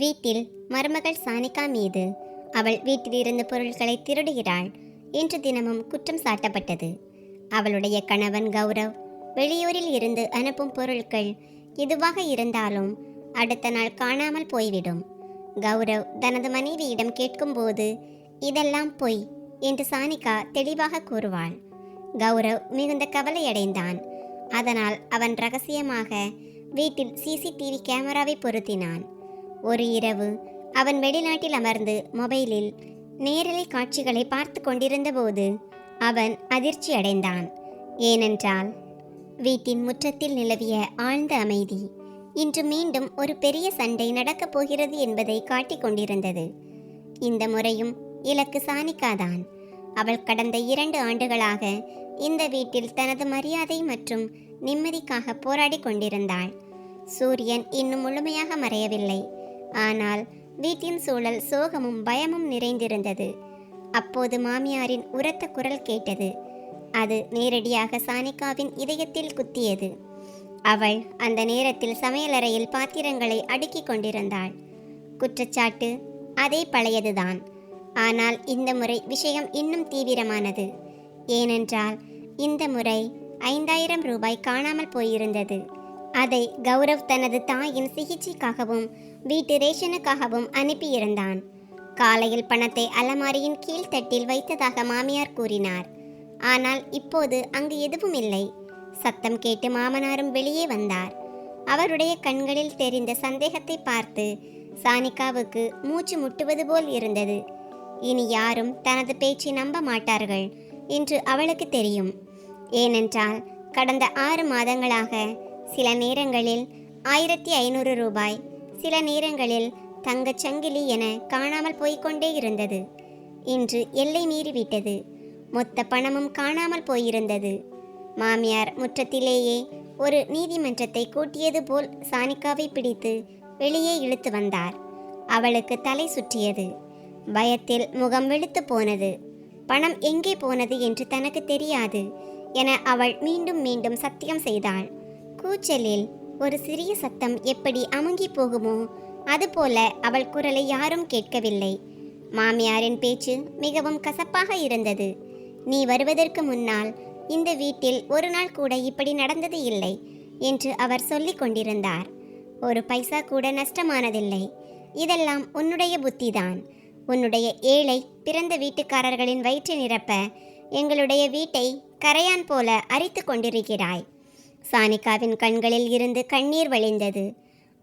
வீட்டில் மருமகள் சானிகா மீது அவள் வீட்டிலிருந்து பொருட்களை திருடுகிறாள் என்று தினமும் குற்றம் சாட்டப்பட்டது. அவளுடைய கணவன் கௌரவ் வெளியூரில் இருந்து அனுப்பும் பொருட்கள் எதுவாக இருந்தாலும் அடுத்த நாள் காணாமல் போய்விடும். கௌரவ் தனது மனைவியிடம் கேட்கும்போது இதெல்லாம் பொய் என்று சானிகா தெளிவாக கூறுவாள். கௌரவ் மிகுந்த கவலையடைந்தான். அதனால் அவன் ரகசியமாக வீட்டில் சிசிடிவி கேமராவை பொருத்தினான். ஒரு இரவு அவன் வெளிநாட்டில் அமர்ந்து மொபைலில் நேரலை காட்சிகளை பார்த்து கொண்டிருந்த போது அவன் அதிர்ச்சி அடைந்தான். ஏனென்றால் வீட்டின் முற்றத்தில் நிலவிய ஆழ்ந்த அமைதி இன்று மீண்டும் ஒரு பெரிய சண்டை நடக்கப் போகிறது என்பதை காட்டிக் கொண்டிருந்தது. இந்த முறையும் இலக்கு சானிகாதான். அவள் கடந்த 2 ஆண்டுகளாக இந்த வீட்டில் தனது மரியாதை மற்றும் நிம்மதிக்காக போராடி கொண்டிருந்தாள். சூரியன் இன்னும் முழுமையாக மறையவில்லை. ஆனால் வீட்டின் சூழல் சோகமும் பயமும் நிறைந்திருந்தது. அப்போது மாமியாரின் உரத்த குரல் கேட்டது. அது நேரடியாக சானிகாவின் இதயத்தில் குத்தியது. அவள் அந்த நேரத்தில் சமையலறையில் பாத்திரங்களை அடுக்கிக் கொண்டிருந்தாள். குற்றச்சாட்டு அதே பழையதுதான். ஆனால் இந்த முறை விஷயம் இன்னும் தீவிரமானது. ஏனென்றால் இந்த முறை 5000 ரூபாய் காணாமல் போயிருந்தது. அதை கௌரவ் தனது தாயின் சிகிச்சைக்காகவும் வீட்டு ரேஷனுக்காகவும் அனுப்பியிருந்தான். காலையில் பணத்தை அலமாரியின் கீழ்த்தட்டில் வைத்ததாக மாமியார் கூறினார். ஆனால் இப்போது அங்கு எதுவும் இல்லை. சத்தம் கேட்டு மாமனாரும் வெளியே வந்தார். அவருடைய கண்களில் தெரிந்த சந்தேகத்தை பார்த்து சானிகாவுக்கு மூச்சு முட்டுவது போல் இருந்தது. இனி யாரும் தனது பேச்சை நம்ப மாட்டார்கள் என்று அவளுக்கு தெரியும். ஏனென்றால் கடந்த 6 மாதங்களாக சில நேரங்களில் 1500 ரூபாய், சில நேரங்களில் தங்கச் சங்கிலி என காணாமல் போய்கொண்டே இருந்தது. இன்று எல்லை மீறிவிட்டது. மொத்த பணமும் காணாமல் போயிருந்தது. மாமியார் முற்றத்திலேயே ஒரு நீதிமன்றத்தை கூட்டியது போல் சானிகாவை பிடித்து வெளியே இழுத்து வந்தார். அவளுக்கு தலை சுற்றியது. பயத்தில் முகம் வெளுத்து போனது. பணம் எங்கே போனது என்று தனக்கு தெரியாது என அவள் மீண்டும் மீண்டும் சத்தியம் செய்தாள். கூச்சலில் ஒரு சிறிய சத்தம் எப்படி அமுங்கி போகுமோ அதுபோல அவள் குரலை யாரும் கேட்கவில்லை. மாமியாரின் பேச்சு மிகவும் கசப்பாக இருந்தது. நீ வருவதற்கு முன்னால் இந்த வீட்டில் ஒரு நாள் கூட இப்படி நடந்தது இல்லை என்று அவர் சொல்லிக் கொண்டிருந்தார். ஒரு பைசா கூட நஷ்டமானதில்லை. இதெல்லாம் உன்னுடைய புத்திதான். உன்னுடைய ஏழை பிறந்த வீட்டுக்காரர்களின் வயிற்றை நிரப்ப எங்களுடைய வீட்டை கரையான் போல அரித்து கொண்டிருக்கிறாய். சானிகாவின் கண்களில் இருந்து கண்ணீர் வழிந்தது.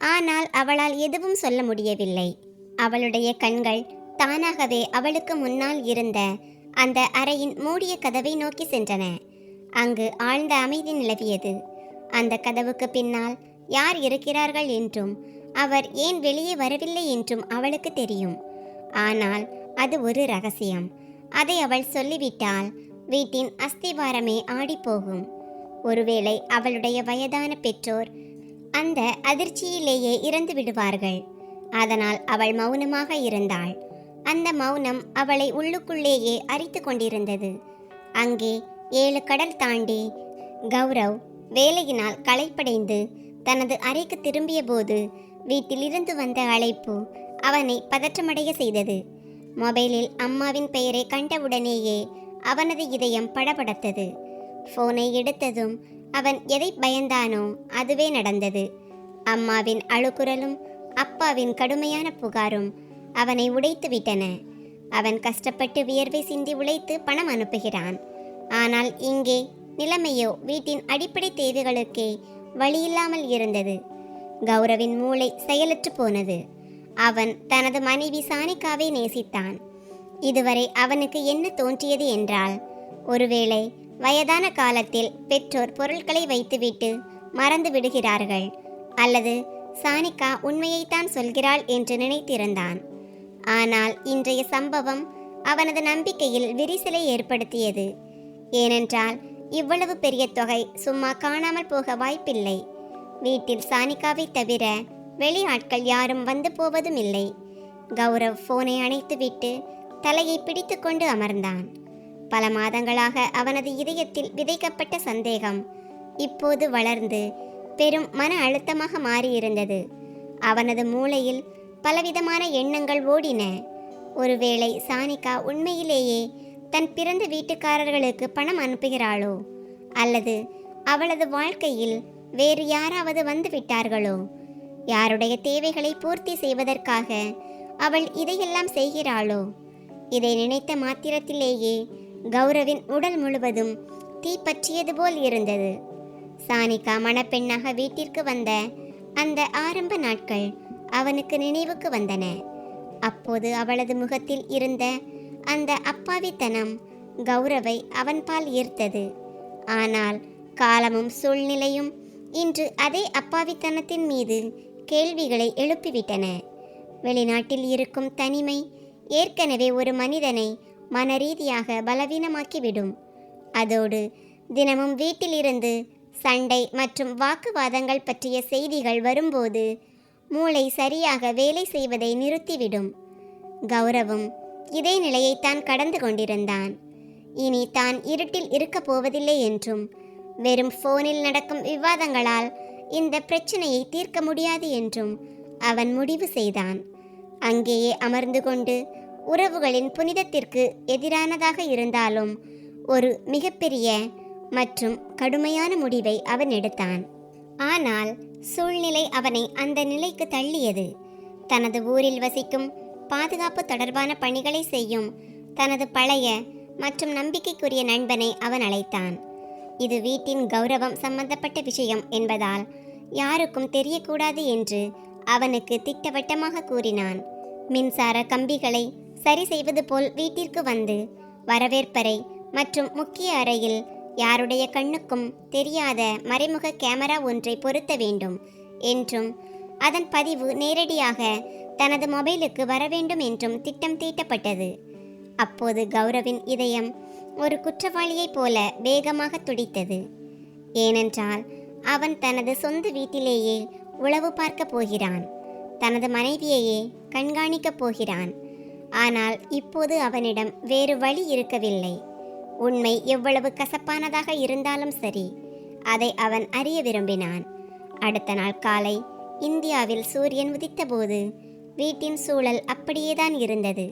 ஆனால் அவளால் எதுவும் சொல்ல முடியவில்லை. அவளுடைய கண்கள் தானாகவே அவளுக்கு முன்னால் இருந்த அந்த அறையின் மூடிய கதவை நோக்கி சென்றன. அங்கு ஆழ்ந்த அமைதி நிலவியது. அந்த கதவுக்கு பின்னால் யார் இருக்கிறார்கள் என்றும் அவர் ஏன் வெளியே வரவில்லை என்றும் அவளுக்கு தெரியும். ஆனால் அது ஒரு ரகசியம். அதை அவள் சொல்லிவிட்டால் வீட்டின் அஸ்திவாரமே ஆடிப்போகும். ஒருவேளை அவளுடைய வயதான பெற்றோர் அந்த அதிர்ச்சியிலேயே இறந்து விடுவார்கள். அதனால் அவள் மௌனமாக இருந்தாள். அந்த மௌனம் அவளை உள்ளுக்குள்ளேயே அரித்து கொண்டிருந்தது. அங்கே 7 கடல் தாண்டி கௌரவ் வேலையினால் களைப்படைந்து தனது அறைக்கு திரும்பிய போது வீட்டிலிருந்து வந்த அழைப்பு அவனை பதற்றமடைய செய்தது. மொபைலில் அம்மாவின் பெயரை கண்டவுடனேயே அவனது இதயம் படபடத்தது. போனை எடுத்ததும் அவன் எதை பயந்தானோ அதுவே நடந்தது. அம்மாவின் அழுகுரலும் அப்பாவின் கடுமையான புகாரும் அவனை உடைத்து விட்டன. அவன் கஷ்டப்பட்டு வியர்வை சிந்தி உழைத்து பணம் அனுப்புகிறான். ஆனால் இங்கே நிலைமையோ வீட்டின் அடிப்படை தேவைகளுக்கே வழியில்லாமல் இருந்தது. கௌரவின் மூளை செயலற்று போனது. அவன் தனது மனைவி சானிகாவை நேசித்தான். இதுவரை அவனுக்கு என்ன தோன்றியது என்றால், ஒருவேளை வயதான காலத்தில் பெற்றோர் பொருட்களை வைத்துவிட்டு மறந்து விடுகிறார்கள், அல்லது சானிகா உண்மையைத்தான் சொல்கிறாள் என்று நினைத்திருந்தான். ஆனால் இன்றைய சம்பவம் அவனது நம்பிக்கையில் விரிசலை ஏற்படுத்தியது. ஏனென்றால் இவ்வளவு பெரிய தொகை சும்மா காணாமல் போக வாய்ப்பில்லை. வீட்டில் சானிகாவை தவிர வெளி ஆட்கள் யாரும் வந்து போவதும் இல்லை. கௌரவ் போனை அணைத்துவிட்டு தலையை பிடித்து கொண்டு அமர்ந்தான். பல மாதங்களாக அவனது இதயத்தில் விதைக்கப்பட்ட சந்தேகம் இப்போது வளர்ந்து பெரும் மன அழுத்தமாக மாறியிருந்தது. அவனது மூளையில் பலவிதமான எண்ணங்கள் ஓடின. ஒருவேளை சானிகா உண்மையிலேயே தன் பிறந்த வீட்டுக்காரர்களுக்கு பணம் அனுப்புகிறாளோ, அல்லது அவளது வாழ்க்கையில் வேறு யாராவது வந்து விட்டார்களோ? யாருடைய தேவைகளை பூர்த்தி செய்வதற்காக அவள் இதையெல்லாம் செய்கிறாளோ? இதை நினைத்த மாத்திரத்திலேயே கௌரவின் உடல் முழுவதும் தீப்பற்றியது போல் இருந்தது. சானிகா மணப்பெண்ணாக வீட்டிற்கு வந்த அந்த ஆரம்ப நாட்கள் அவனுக்கு நினைவுக்கு வந்தன. அப்போது அவளது முகத்தில் இருந்த அந்த அப்பாவித்தனம் கௌரவை அவன்பால் ஈர்த்தது. ஆனால் காலமும் சூழ்நிலையும் இன்று அதே அப்பாவித்தனத்தின் மீது கேள்விகளை எழுப்பிவிட்டன. வெளிநாட்டில் இருக்கும் தனிமை ஏற்கனவே ஒரு மனிதனை மனரீதியாக பலவீனமாக்கிவிடும். அதோடு தினமும் வீட்டிலிருந்து சண்டை மற்றும் வாக்குவாதங்கள் பற்றிய செய்திகள் வரும்போது மூளை சரியாக வேலை செய்வதை நிறுத்திவிடும். கௌரவும் இதே நிலையைத்தான் கடந்து கொண்டிருந்தான். இனி தான் இருட்டில் இருக்கப் போவதில்லை என்றும், வெறும் போனில் நடக்கும் விவாதங்களால் இந்த பிரச்சனையை தீர்க்க முடியாது என்றும் அவன் முடிவு செய்தான். அங்கேயே அமர்ந்து கொண்டு உறவுகளின் புனிதத்திற்கு எதிரானதாக இருந்தாலும் ஒரு மிகப்பெரிய மற்றும் கடுமையான முடிவை அவன் எடுத்தான். ஆனால் சூழ்நிலை அவனை அந்த நிலைக்கு தள்ளியது. தனது ஊரில் வசிக்கும் பாதுகாப்பு தொடர்பான பணிகளை செய்யும் தனது பழைய மற்றும் நம்பிக்கைக்குரிய நண்பனை அவன் அழைத்தான். இது வீட்டின் கௌரவம் சம்பந்தப்பட்ட விஷயம் என்பதால் யாருக்கும் தெரியக்கூடாது என்று அவனுக்கு திட்டவட்டமாக கூறினான். மின்சார கம்பிகளை சரி செய்வது போல் வீட்டிற்கு வந்து வரவேற்பறை மற்றும் முக்கிய அறையில் யாருடைய கண்ணுக்கும் தெரியாத மறைமுக கேமரா ஒன்றை பொருத்த வேண்டும் என்றும், அதன் பதிவு நேரடியாக தனது மொபைலுக்கு வர வேண்டும் என்றும் திட்டம் தீட்டப்பட்டது. அப்போது கௌரவின் இதயம் ஒரு குற்றவாளியைப் போல வேகமாக துடித்தது. ஏனென்றால் அவன் தனது சொந்த வீட்டிலேயே உளவு பார்க்க போகிறான். தனது மனைவியையே கண்காணிக்கப் போகிறான். ஆனால் இப்போது அவனிடம் வேறு வழி இருக்கவில்லை. உண்மை எவ்வளவு கசப்பானதாக இருந்தாலும் சரி, அதை அவன் அறிய விரும்பினான். அடுத்த நாள் காலை இந்தியாவில் சூரியன் உதித்தபோது வீட்டின் சூழல் அப்படியேதான் இருந்தது.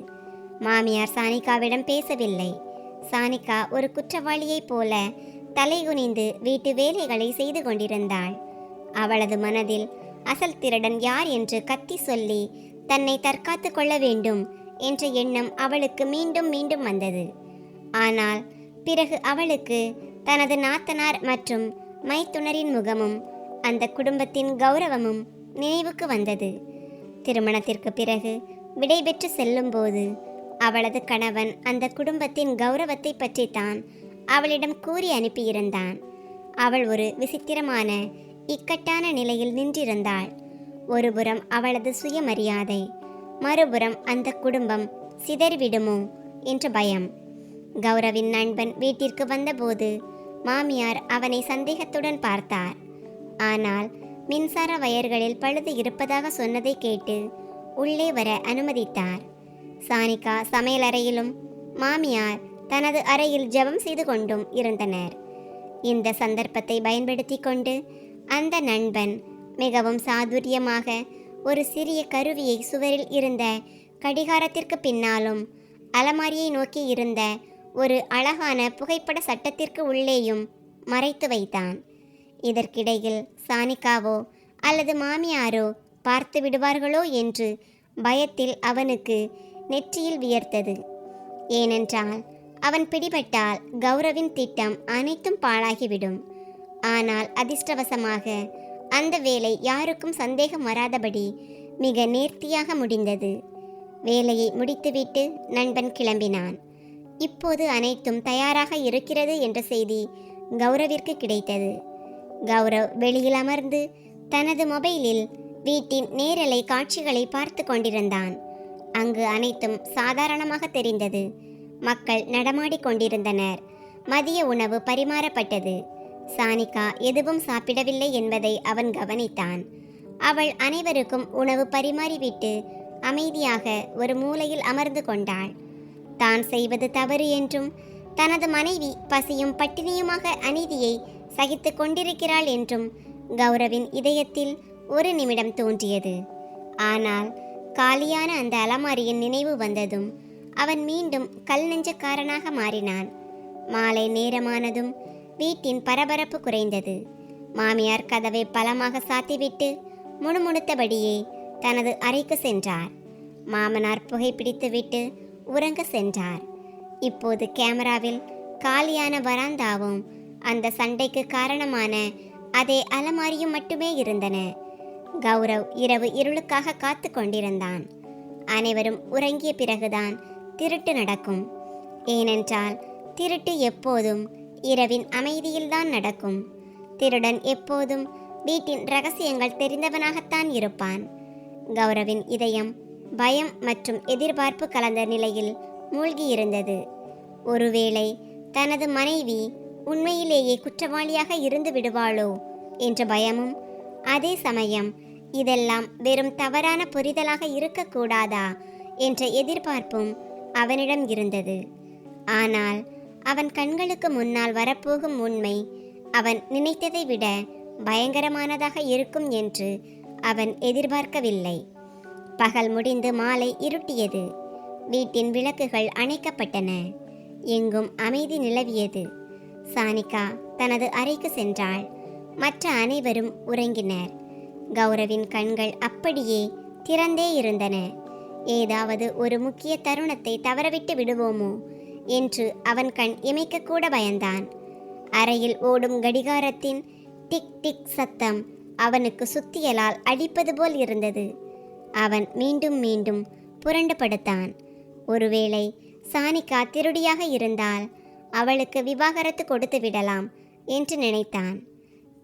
மாமியார் சானிகாவிடம் பேசவில்லை. சானிகா ஒரு குற்றவாளியைப் போல தலைகுனிந்து வீட்டு வேலைகளை செய்து கொண்டிருந்தாள். அவளது மனதில் அசல் திருடன் யார் என்று கத்தி சொல்லி தன்னை தற்காத்து கொள்ள வேண்டும் என்ற எண்ணம் அவளுக்கு மீண்டும் மீண்டும் வந்தது. ஆனால் பிறகு அவளுக்கு தனது நாத்தனார் மற்றும் மைத்துனரின் முகமும் அந்த குடும்பத்தின் கௌரவமும் நினைவுக்கு வந்தது. திருமணத்திற்கு பிறகு விடைபெற்று செல்லும்போது அவளது கணவன் அந்த குடும்பத்தின் கௌரவத்தை பற்றித்தான் அவளிடம் கூறி அனுப்பியிருந்தான். அவள் ஒரு விசித்திரமான இக்கட்டான நிலையில் நின்றிருந்தாள். ஒருபுறம் அவளது சுயமரியாதை, மறுபுறம் அந்த குடும்பம் சிதறிவிடுமோ என்ற பயம். கௌரவின் நண்பன் வீட்டிற்கு வந்தபோது மாமியார் அவனை சந்தேகத்துடன் பார்த்தார். ஆனால் மின்சார வயர்களில் பழுது இருப்பதாக சொன்னதை கேட்டு உள்ளே வர அனுமதித்தார். சானிகா சமையலறையிலும் மாமியார் தனது அறையில் ஜெபம் செய்து கொண்டும் இருந்தனர். இந்த சந்தர்ப்பத்தை பயன்படுத்தி கொண்டு அந்த நண்பன் மிகவும் சாதுரியமாக ஒரு சிறிய கருவியை சுவரில் இருந்த கடிகாரத்திற்கு பின்னாலும் அலமாரியை நோக்கி இருந்த ஒரு அழகான புகைப்பட சட்டத்திற்கு உள்ளேயும் மறைத்து வைத்தான். இதற்கிடையில் சானிகாவோ அல்லது மாமியாரோ பார்த்து விடுவார்களோ என்று பயத்தில் அவனுக்கு நெற்றியில் வியர்த்தது. ஏனென்றால் அவன் பிடிபட்டால் கௌரவின் திட்டம் அனைத்தும் பாழாகிவிடும். ஆனால் அதிர்ஷ்டவசமாக அந்த வேலை யாருக்கும் சந்தேகம் வராதபடி மிக நேர்த்தியாக முடிந்தது. வேலையை முடித்துவிட்டு நண்பன் கிளம்பினான். இப்போது அனைத்தும் தயாராக இருக்கிறது என்ற செய்தி கௌரவிற்கு கிடைத்தது. கௌரவ் வெளியில் அமர்ந்து தனது மொபைலில் வீட்டின் நேரலை காட்சிகளை பார்த்து கொண்டிருந்தான். அங்கு அனைத்தும் சாதாரணமாக தெரிந்தது. மக்கள் நடமாடிக் கொண்டிருந்தனர். மதிய உணவு பரிமாறப்பட்டது. சானிகா எதுவும் சாப்பிடவில்லை என்பதை அவன் கவனித்தான். அவள் அனைவருக்கும் உணவு பரிமாறிவிட்டு அமைதியாக ஒரு மூலையில் அமர்ந்து கொண்டாள். தான் செய்வது தவறு என்றும் தனது மனைவி பசியும் பட்டினியுமாக அநீதியை சகித்து கொண்டிருக்கிறாள் என்றும் கௌரவின் இதயத்தில் ஒரு நிமிடம் தோன்றியது. ஆனால் காலியான அந்த அலமாரியின் நினைவு வந்ததும் அவன் மீண்டும் கல் நெஞ்சக்காரனாக மாறினான். மாலை நேரமானதும் வீட்டின் பரபரப்பு குறைந்தது. மாமியார் கதவை பலமாக சாத்திவிட்டு முணுமுணுத்தபடியே தனது அறைக்கு சென்றார். மாமனார் புகைப்பிடித்துவிட்டு உறங்க சென்றார். இப்போது கேமராவில் காலியான வராந்தாவும் அந்த சண்டைக்கு காரணமான அதே அலமாரியும் மட்டுமே இருந்தன. கௌரவ் இரவு இருளுக்காக காத்து கொண்டிருந்தான். அனைவரும் உறங்கிய பிறகுதான் திருட்டு நடக்கும். ஏனென்றால் திருட்டு எப்போதும் இரவின் அமைதியில்தான் நடக்கும். திருடன் எப்போதும் வீட்டின் ரகசியங்கள் தெரிந்தவனாகத்தான் இருப்பான். கௌரவின் இதயம் பயம் மற்றும் எதிர்பார்ப்பு கலந்த நிலையில் மூழ்கியிருந்தது. ஒருவேளை தனது மனைவி உண்மையிலேயே குற்றவாளியாக இருந்து விடுவாளோ என்ற பயமும், அதே சமயம் இதெல்லாம் வெறும் தவறான புரிதலாக இருக்கக்கூடாதா என்ற எதிர்பார்ப்பும் அவனிடம் இருந்தது. ஆனால் அவன் கண்களுக்கு முன்னால் வரப்போகும் உண்மை அவன் நினைத்ததை விட பயங்கரமானதாக இருக்கும் என்று அவன் எதிர்பார்க்கவில்லை. பகல் முடிந்து மாலை இருட்டியது. வீட்டின் விளக்குகள் அணைக்கப்பட்டன. எங்கும் அமைதி நிலவியது. சானிகா தனது அறைக்கு சென்றாள். மற்ற அனைவரும் உறங்கினர். கௌரவின் கண்கள் அப்படியே திறந்தே இருந்தன. ஏதாவது ஒரு முக்கிய தருணத்தை தவறவிட்டு விடுவோமோ என்று அவன் கண் இமைக்கக்கூட பயந்தான். அறையில் ஓடும் கடிகாரத்தின் டிக் டிக் சத்தம் அவனுக்கு சுத்தியலால் அடிப்பது போல் இருந்தது. அவன் மீண்டும் மீண்டும் புரண்டு படுத்தான். ஒருவேளை சானிகா திருடியாக இருந்தால் அவளுக்கு விவாகரத்து கொடுத்து விடலாம் என்று நினைத்தான்.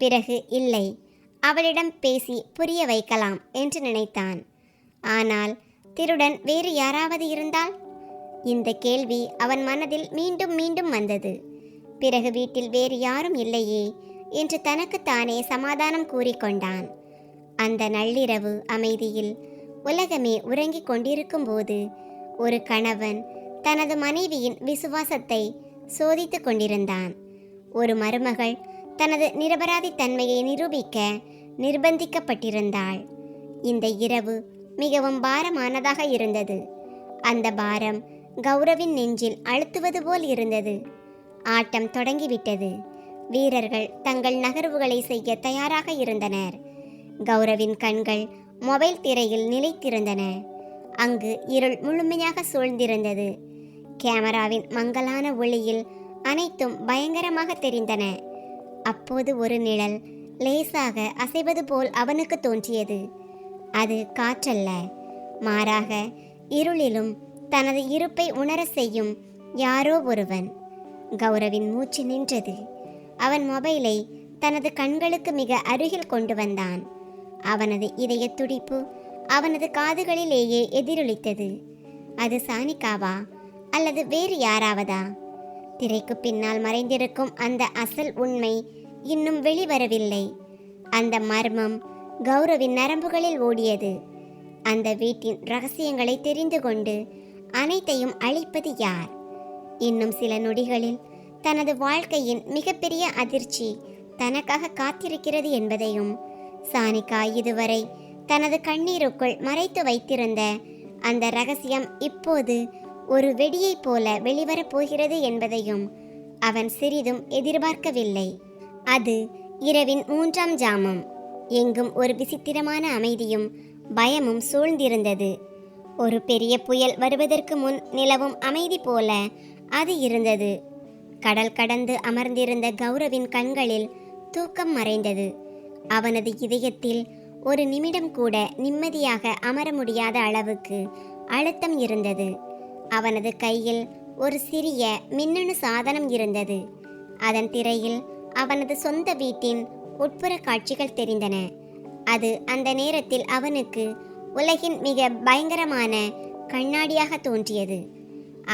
பிறகு இல்லை, அவளிடம் பேசி புரிய வைக்கலாம் என்று நினைத்தான். ஆனால் திருடன் வேறு யாராவது இருந்தால்? இந்த கேள்வி அவன் மனதில் மீண்டும் மீண்டும் வந்தது. பிறகு வீட்டில் வேறு யாரும் இல்லையே என்று தனக்குத்தானே சமாதானம் கூறிக்கொண்டான். அந்த நள்ளிரவு அமைதியில் உலகமே உறங்கிக் கொண்டிருக்கும் போது ஒரு கணவன் தனது மனைவியின் விசுவாசத்தை சோதித்து கொண்டிருந்தான். ஒரு மருமகள் தனது நிரபராதி தன்மையை நிரூபிக்க நிர்பந்திக்கப்பட்டிருந்தாள். இந்த இரவு மிகவும் பாரமானதாக இருந்தது. அந்த பாரம் கௌரவின் நெஞ்சில் அழுத்துவது போல் இருந்தது. ஆட்டம் தொடங்கிவிட்டது. வீரர்கள் தங்கள் நகர்வுகளை செய்ய தயாராக இருந்தனர். கௌரவின் கண்கள் மொபைல் திரையில் நிலைத்திருந்தன. அங்கு இருள் முழுமையாக சூழ்ந்திருந்தது. கேமராவின் மங்கலான ஒளியில் அனைத்தும் பயங்கரமாக தெரிந்தன. அப்போது ஒரு நிழல் லேசாக அசைவது போல் அவனுக்கு தோன்றியது. அது காற்றல்ல, மாறாக இருளிலும் தனது இருப்பை உணர செய்யும் யாரோ ஒருவன். கௌரவின் மூச்சு நின்றது. அவன் மொபைலை தனது கண்களுக்கு மிக அருகில் கொண்டு வந்தான். அவனது இதய துடிப்பு அவனது காதுகளிலேயே எதிரொலித்தது. அது சானிகாவா அல்லது வேறு யாராவதா? திரைக்கு பின்னால் மறைந்திருக்கும் அந்த அசல் உண்மை இன்னும் வெளிவரவில்லை. அந்த மர்மம் கௌரவின் நரம்புகளில் ஓடியது. அந்த வீட்டின் ரகசியங்களை தெரிந்து கொண்டு அனைத்தையும் அழிப்பது யார்? இன்னும் சில நொடிகளில் தனது வாழ்க்கையின் மிகப்பெரிய அதிர்ச்சி தனக்காக காத்திருக்கிறது என்பதையும், சானிகா இதுவரை தனது கண்ணீருக்குள் மறைத்து வைத்திருந்த அந்த ரகசியம் இப்போது ஒரு வெடியைப் போல வெளிவரப் போகிறது என்பதையும் அவன் சிறிதும் எதிர்பார்க்கவில்லை. அது இரவின் 3ஆம் ஜாமம். எங்கும் ஒரு விசித்திரமான அமைதியும் பயமும் சூழ்ந்திருந்தது. ஒரு பெரிய புயல் வருவதற்கு முன் நிலவும் அமைதி போல அது இருந்தது. கடல் கடந்து அமர்ந்திருந்த கௌரவின் கண்களில் தூக்கம் மறைந்தது. அவனது இதயத்தில் ஒரு நிமிடம் கூட நிம்மதியாக அமர முடியாத அளவுக்கு அழுத்தம் இருந்தது. அவனது கையில் ஒரு சிறிய மின்னணு சாதனம் இருந்தது. அதன் திரையில் அவனது சொந்த வீட்டின் உட்புற காட்சிகள் தெரிந்தன. அது அந்த நேரத்தில் அவனுக்கு உலகின் மிக பயங்கரமான கண்ணாடியாக தோன்றியது.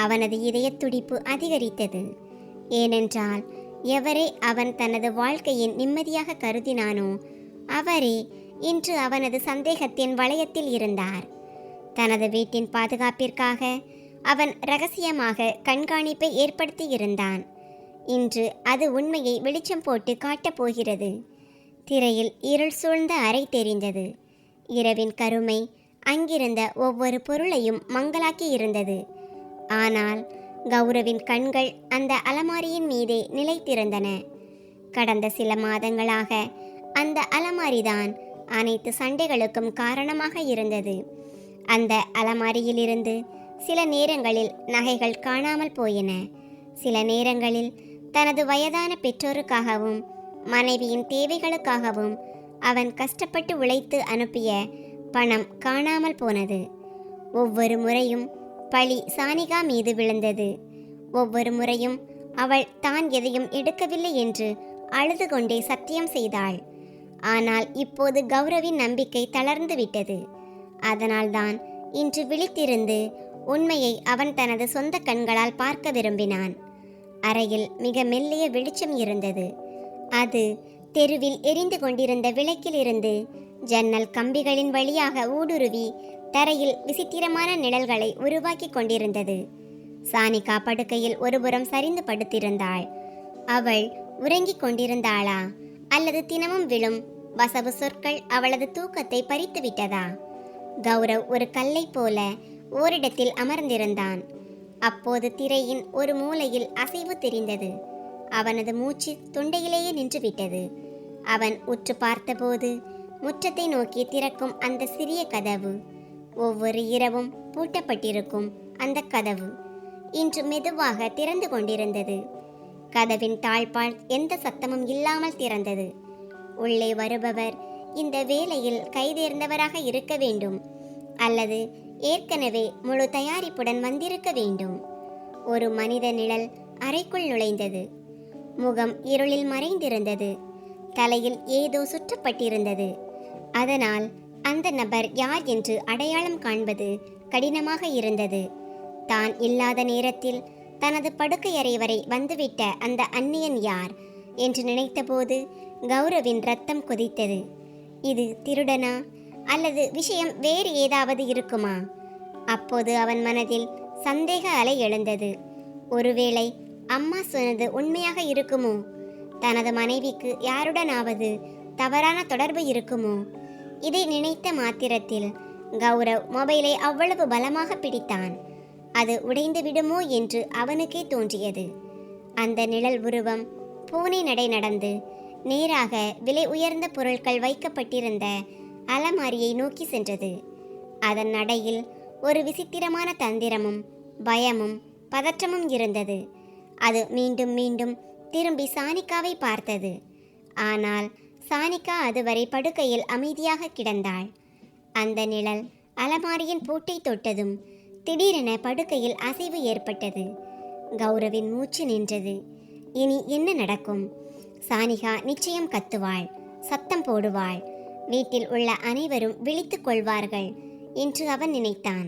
அவனது இதய துடிப்பு அதிகரித்தது. ஏனென்றால் எவரை அவன் தனது வாழ்க்கையின் நிம்மதியாக கருதினானோ அவரே இன்று அவனது சந்தேகத்தின் வளையத்தில் இருந்தார். தனது வீட்டின் பாதுகாப்பிற்காக அவன் இரகசியமாக கண்காணிப்பை ஏற்படுத்தி இருந்தான். இன்று அது உண்மையை வெளிச்சம் போட்டு காட்டப் போகிறது. திரையில் இருள் சூழ்ந்த அறை தெரிந்தது. இரவின் கருமை அங்கிருந்த ஒவ்வொரு பொருளையும் மங்கலாக்கி இருந்தது. ஆனால் கௌரவின் கண்கள் அந்த அலமாரியின் மீதே நிலைத்திருந்தன. கடந்த சில மாதங்களாக அந்த அலமாரிதான் அனைத்து சண்டைகளுக்கும் காரணமாக இருந்தது. அந்த அலமாரியிலிருந்து சில நேரங்களில் நகைகள் காணாமல் போயின. சில நேரங்களில் தனது வயதான பெற்றோருக்காகவும் மனைவியின் தேவைகளுக்காகவும் அவன் கஷ்டப்பட்டு உழைத்து அனுப்பிய பணம் காணாமல் போனது. ஒவ்வொரு முறையும் பழி சானிகா மீது விழுந்தது. ஒவ்வொரு முறையும் அவள் தான் எதையும் எடுக்கவில்லை என்று அழுது கொண்டே சத்தியம் செய்தாள். ஆனால் இப்போது கௌரவின் நம்பிக்கை தளர்ந்து விட்டது. அதனால்தான் இன்று விழித்திருந்து உண்மையை அவன் தனது சொந்த கண்களால் பார்க்க விரும்பினான். அறையில் மிக மெல்லிய வெளிச்சம் இருந்தது. அது தெருவில் எரிந்து கொண்டிருந்த விளக்கிலிருந்து ஜன்னல் கம்பிகளின் வழியாக ஊடுருவி தரையில் விசித்திரமான நிழல்களை உருவாக்கி கொண்டிருந்தது. சானிகா படுக்கையில் ஒருபுறம் சரிந்து படுத்திருந்தாள். அவள் உறங்கிக் கொண்டிருந்தாளா அல்லது தினமும் விழும் வசவு சொற்கள் அவளது தூக்கத்தை பறித்து விட்டதா? கௌரவ் ஒரு கல்லை போல ஓரிடத்தில் அமர்ந்திருந்தான். அப்போது திரையின் ஒரு மூலையில் அசைவு தெரிந்தது. அவனது மூச்சு தொண்டையிலேயே நின்றுவிட்டது. அவன் உற்று பார்த்தபோது முற்றத்தை நோக்கி திறக்கும் அந்த சிறிய கதவு, ஒவ்வொரு இரவும் பூட்டப்பட்டிருக்கும் அந்த கதவு, இன்று மெதுவாக திறந்து கொண்டிருந்தது. கதவின் தாழ்பால் எந்த சத்தமும் இல்லாமல் திறந்தது. உள்ளே வருபவர் இந்த வேளையில் கைதேர்ந்தவராக இருக்க வேண்டும், அல்லது ஏற்கனவே முழு தயாரிப்புடன் வந்திருக்க வேண்டும். ஒரு மனித நிழல் அறைக்குள் நுழைந்தது. முகம் இருளில் மறைந்திருந்தது. தலையில் ஏதோ சுற்றப்பட்டிருந்தது. அதனால் அந்த நபர் யார் என்று அடையாளம் காண்பது கடினமாக இருந்தது. தான் இல்லாத நேரத்தில் தனது படுக்கையறை வரை வந்துவிட்ட அந்த அந்நியன் யார் என்று நினைத்தபோது கௌரவின் ரத்தம் கொதித்தது. இது திருடனா அல்லது விஷயம் வேறு ஏதாவது இருக்குமா? அப்போது அவன் மனதில் சந்தேக அலை எழுந்தது. ஒருவேளை அம்மா சொன்னது உண்மையாக இருக்குமோ? தனது மனைவிக்கு யாருடனாவது தவறான தொடர்பு இருக்குமோ? இதை நினைத்த மாத்திரத்தில் கௌரவ் மொபைலை அவ்வளவு பலமாக பிடித்தான். அது உடைந்து விடுமோ என்று அவனுக்கே தோன்றியது. அந்த நிழல் உருவம் பூனை நடை நடந்து நேராக விலை உயர்ந்த பொருட்கள் வைக்கப்பட்டிருந்த அலமாரியை நோக்கி சென்றது. அதன் நடையில் ஒரு விசித்திரமான தந்திரமும் பயமும் பதற்றமும் இருந்தது. அது மீண்டும் மீண்டும் திரும்பி சானிகாவை பார்த்தது. ஆனால் சானிகா அதுவரை படுக்கையில் அமைதியாக கிடந்தாள். அந்த நிழல் அலமாரியின் பூட்டை தொட்டதும் திடீரென படுக்கையில் அசைவு ஏற்பட்டது. கௌரவின் மூச்சு நின்றது. இனி என்ன நடக்கும்? சானிகா நிச்சயம் கத்துவாள், சத்தம் போடுவாள். வீட்டில் உள்ள அனைவரும் விழித்துக் கொள்வார்கள் என்று அவன் நினைத்தான்.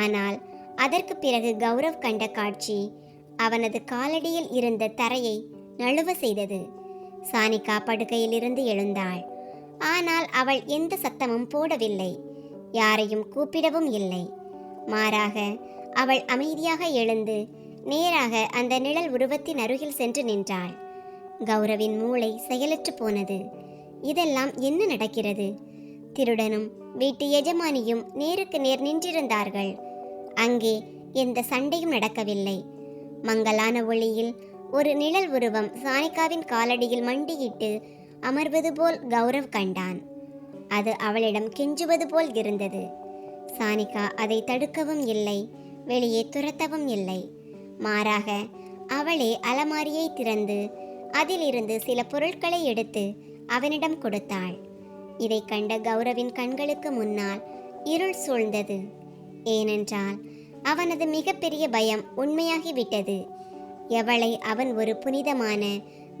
ஆனால் அதற்கு பிறகு கௌரவ் கண்ட காட்சி அவனது காலடியில் இருந்த தரையை நழுவ செய்தது. சானிகா படுக்கையிலிருந்து எழுந்தாள். ஆனால் அவள் எந்த சத்தமும் போடவில்லை, யாரையும் கூப்பிடவும் இல்லை. மாறாக அவள் அமைதியாக எழுந்து நேராக அந்த நிழல் உருவத்தின் அருகில் சென்று நின்றாள். கௌரவின் மூளை செயலற்று போனது. இதெல்லாம் என்ன நடக்கிறது? திருடனும் வீட்டு எஜமானியும் நேருக்கு நேர் நின்றிருந்தார்கள். அங்கே எந்த சண்டையும் நடக்கவில்லை. மங்கலான ஒளியில் ஒரு நிழல் உருவம் சானிகாவின் காலடியில் மண்டியிட்டு அமர்வது போல் கௌரவ் கண்டான். அது அவளிடம் கெஞ்சுவது போல் இருந்தது. சானிகா அதை தடுக்கவும் இல்லை, வெளியே துரத்தவும் இல்லை. மாறாக அவளே அலமாரியை திறந்து அதிலிருந்து சில பொருட்களை எடுத்து அவனிடம் கொடுத்தாள். இதை கண்ட கௌரவின் கண்களுக்கு முன்னால் இருள் சூழ்ந்தது. ஏனென்றால் அவனது மிகப்பெரிய பயம் உண்மையாகிவிட்டது. எவளை அவன் ஒரு புனிதமான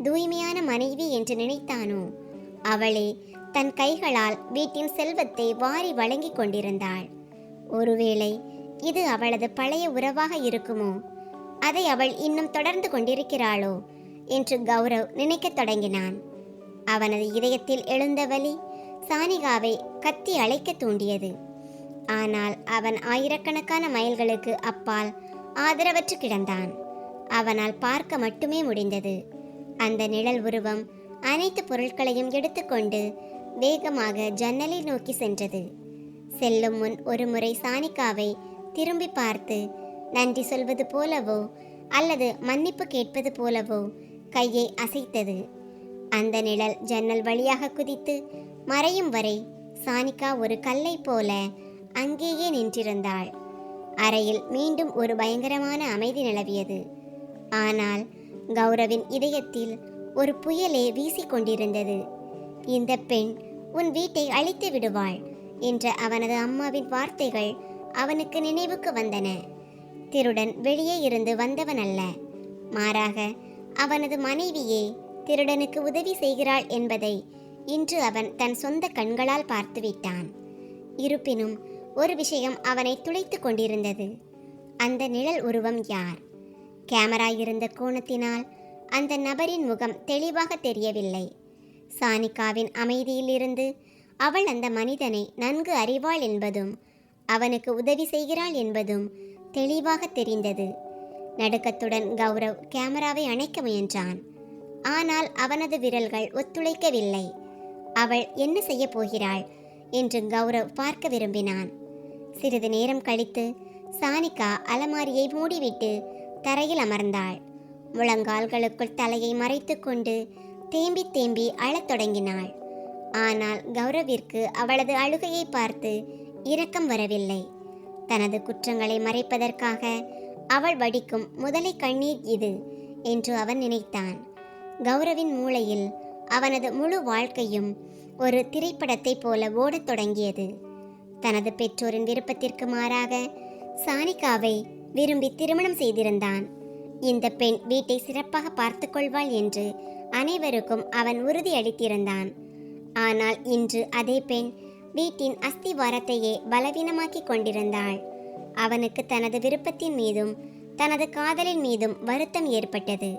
தூய்மையான மனைவி என்று நினைத்தானோ அவளே தன் கைகளால் வீட்டின் செல்வத்தை வாரி வழங்கி கொண்டிருந்தாள். ஒருவேளை இது அவளது பழைய உறவாக இருக்குமோ? அதை அவள் இன்னும் தொடர்ந்து கொண்டிருக்கிறாளோ என்று கௌரவ் நினைக்கத் தொடங்கினான். அவனது இதயத்தில் எழுந்த வலி சானிகாவை கத்தி அழைக்க தூண்டியது. ஆனால் அவன் ஆயிரக்கணக்கான மைல்களுக்கு அப்பால் ஆதரவற்று கிடந்தான். அவனால் பார்க்க மட்டுமே முடிந்தது. அந்த நிழல் உருவம் அனைத்து பொருட்களையும் எடுத்துக்கொண்டு வேகமாக ஜன்னலை நோக்கி சென்றது. செல்லும் முன் ஒரு முறை சானிகாவை திரும்பி பார்த்து நன்றி சொல்வது போலவோ அல்லது மன்னிப்பு கேட்பது போலவோ கையை அசைத்தது. அந்த நிழல் ஜன்னல் வழியாக குதித்து மறையும் வரை சானிகா ஒரு கல்லை போல அங்கேயே நின்றிருந்தாள். அறையில் மீண்டும் ஒரு பயங்கரமான அமைதி நிலவியது. ஆனால் கௌரவின் இதயத்தில் ஒரு புயலே வீசிக்கொண்டிருந்தது. இந்த பெண் உன் வீட்டை அழித்து விடுவாள் என்ற அவனது அம்மாவின் வார்த்தைகள் அவனுக்கு நினைவுக்கு வந்தன. திருடன் வெளியே இருந்து வந்தவன் அல்ல, மாறாக அவனது மனைவியே திருடனுக்கு உதவி செய்கிறாள் என்பதை இன்று அவன் தன் சொந்த கண்களால் பார்த்துவிட்டான். இருப்பினும் ஒரு விஷயம் அவனை துளைத்து கொண்டிருந்தது. அந்த நிழல் உருவம் யார்? கேமரா இருந்த கோணத்தினால் அந்த நபரின் முகம் தெளிவாக தெரியவில்லை. சானிகாவின் அமைதியிலிருந்து அவள் அந்த மனிதனை நன்கு அறிவாள் என்பதும் அவனுக்கு உதவி செய்கிறாள் என்பதும் தெளிவாக தெரிந்தது. நடுக்கத்துடன் கௌரவ் கேமராவை அணைக்க முயன்றான். ஆனால் அவனது விரல்கள் ஒத்துழைக்கவில்லை. அவள் என்ன செய்ய போகிறாள் என்று கௌரவ் பார்க்க விரும்பினான். சிறிது நேரம் கழித்து சானிகா அலமாரியை மூடிவிட்டு தரையில் அமர்ந்தாள். முழங்கால்களுக்குள் தலையை மறைத்து கொண்டு தேம்பி தேம்பி அழத் தொடங்கினாள். ஆனால் கௌரவிற்கு அவளது அழுகையை பார்த்து இரக்கம் வரவில்லை. தனது குற்றங்களை மறைப்பதற்காக அவள் வடிக்கும் முதலை கண்ணீர் இது என்று அவன் நினைத்தான். கௌரவின் மூளையில் அவனது முழு வாழ்க்கையும் ஒரு திரைப்படத்தை போல ஓடத் தொடங்கியது. தனது பெற்றோரின் விருப்பத்திற்கு மாறாக சானிகாவை விரும்பி திருமணம் செய்திருந்தான். இந்த பெண் வீட்டை சிறப்பாக பார்த்து கொள்வாள் என்று அனைவருக்கும் அவன் உறுதி அளித்திருந்தான். ஆனால் இன்று அதே பெண் வீட்டின் அஸ்திவாரத்தையே பலவீனமாக்கி கொண்டிருந்தாள். அவனுக்கு தனது விருப்பத்தின் மீதும் தனது காதலின் மீதும் வருத்தம் ஏற்பட்டது.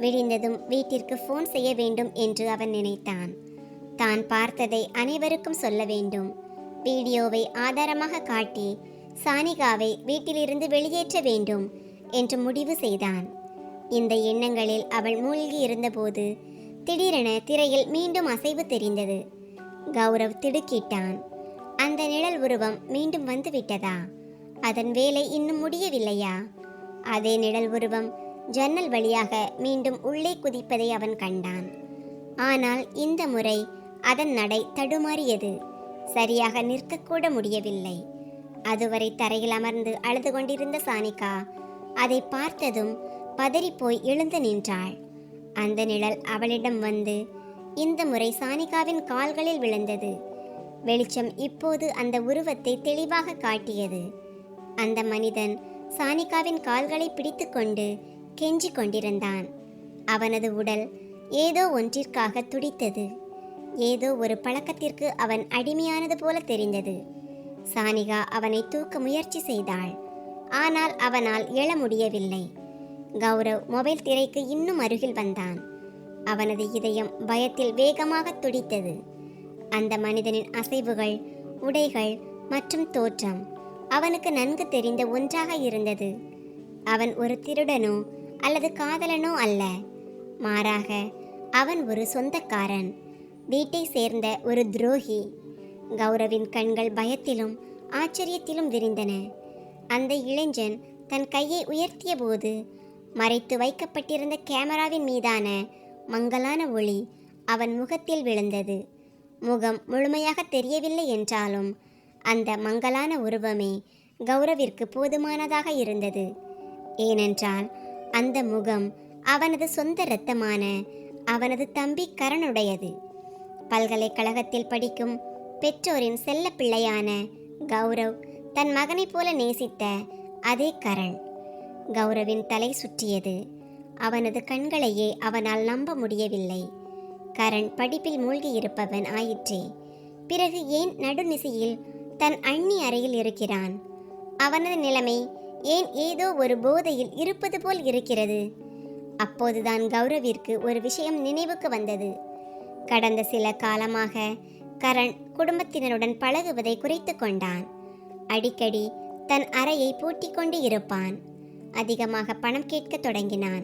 விடிந்ததும் வீட்டிற்கு ஃபோன் செய்ய வேண்டும் என்று அவன் நினைத்தான். தான் பார்த்ததை அனைவருக்கும் சொல்ல வேண்டும். வீடியோவை ஆதாரமாக காட்டி சானிகாவை வீட்டிலிருந்து வெளியேற்ற வேண்டும் என்று முடிவு செய்தான். இந்த எண்ணங்களில் அவள் மூழ்கி இருந்தபோது திடீரென திரையில் மீண்டும் அசைவு தெரிந்தது. கௌரவ் திடுக்கிட்டான். அந்த நிழல் உருவம் மீண்டும் வந்துவிட்டதா? அதன் வேலை இன்னும் முடியவில்லையா? அதே நிழல் உருவம் ஜன்னல் வழியாக மீண்டும் உள்ளே குதிப்பதை அவன் கண்டான். ஆனால் இந்த முறை அதன் நடை தடுமாறியது. சரியாக நிற்கக்கூட முடியவில்லை. அதுவரை தரையில் அமர்ந்து அழுது கொண்டிருந்த சானிகா அதை பார்த்ததும் பதறிப்போய் எழுந்து நின்றாள். அந்த நிழல் அவளிடம் வந்து இந்த முறை சானிகாவின் கால்களில் விழுந்தது. வெளிச்சம் இப்போது அந்த உருவத்தை தெளிவாக காட்டியது. அந்த மனிதன் சானிகாவின் கால்களை பிடித்து கொண்டு கெஞ்சி கொண்டிருந்தான். அவனது உடல் ஏதோ ஒன்றிற்காக துடித்தது. ஏதோ ஒரு பழக்கத்திற்கு அவன் அடிமையானது போல தெரிந்தது. சானிகா அவனை தூக்க முயற்சி செய்தாள். ஆனால் அவனால் எழ முடியவில்லை. கௌரவ் மொபைல் திரைக்கு இன்னும் அருகில் வந்தான். அவனது இதயம் பயத்தில் வேகமாக துடித்தது. அந்த மனிதனின் அசைவுகள், உடைகள் மற்றும் தோற்றம் அவனுக்கு நன்கு தெரிந்த ஒன்றாக இருந்தது. அவன் ஒரு திருடனோ அல்லது காதலனோ அல்ல, மாறாக அவன் ஒரு சொந்தக்காரன், வீட்டை சேர்ந்த ஒரு துரோகி. கௌரவின் கண்கள் பயத்திலும் ஆச்சரியத்திலும் விரிந்தன. அந்த இளைஞன் தன் கையை உயர்த்திய போது மறைத்து வைக்கப்பட்டிருந்த கேமராவின் மீதான மங்கலான ஒளி அவன் முகத்தில் விழுந்தது. முகம் முழுமையாக தெரியவில்லை என்றாலும் அந்த மங்கலான உருவமே கௌரவிற்கு போதுமானதாக இருந்தது. ஏனென்றால் அந்த முகம் அவனது சொந்த இரத்தமான அவனது தம்பி கரனுடையது. பல்கலைக்கழகத்தில் படிக்கும் பெற்றோரின் செல்ல பிள்ளையான கௌரவ் தன் மகனைப் போல நேசித்த அதே கரண். கௌரவின் தலை சுற்றியது. அவனது கண்களையே அவனால் நம்ப முடியவில்லை. கரண் படிப்பில் மூழ்கியிருப்பவன் ஆயிற்றே. பிறகு ஏன் நடுநிசையில் தன் அண்ணி அறையில் இருக்கிறான்? அவனது நிலைமை ஏன் ஏதோ ஒரு போதையில் இருப்பது போல் இருக்கிறது? அப்போதுதான் கௌரவிற்கு ஒரு விஷயம் நினைவுக்கு வந்தது. கடந்த சில காலமாக கரண் குடும்பத்தினருடன் பழகுவதை குறைத்து கொண்டான். அடிக்கடி தன் அறையை பூட்டிக் கொண்டு இருப்பான். அதிகமாக பணம் கேட்க தொடங்கினான்.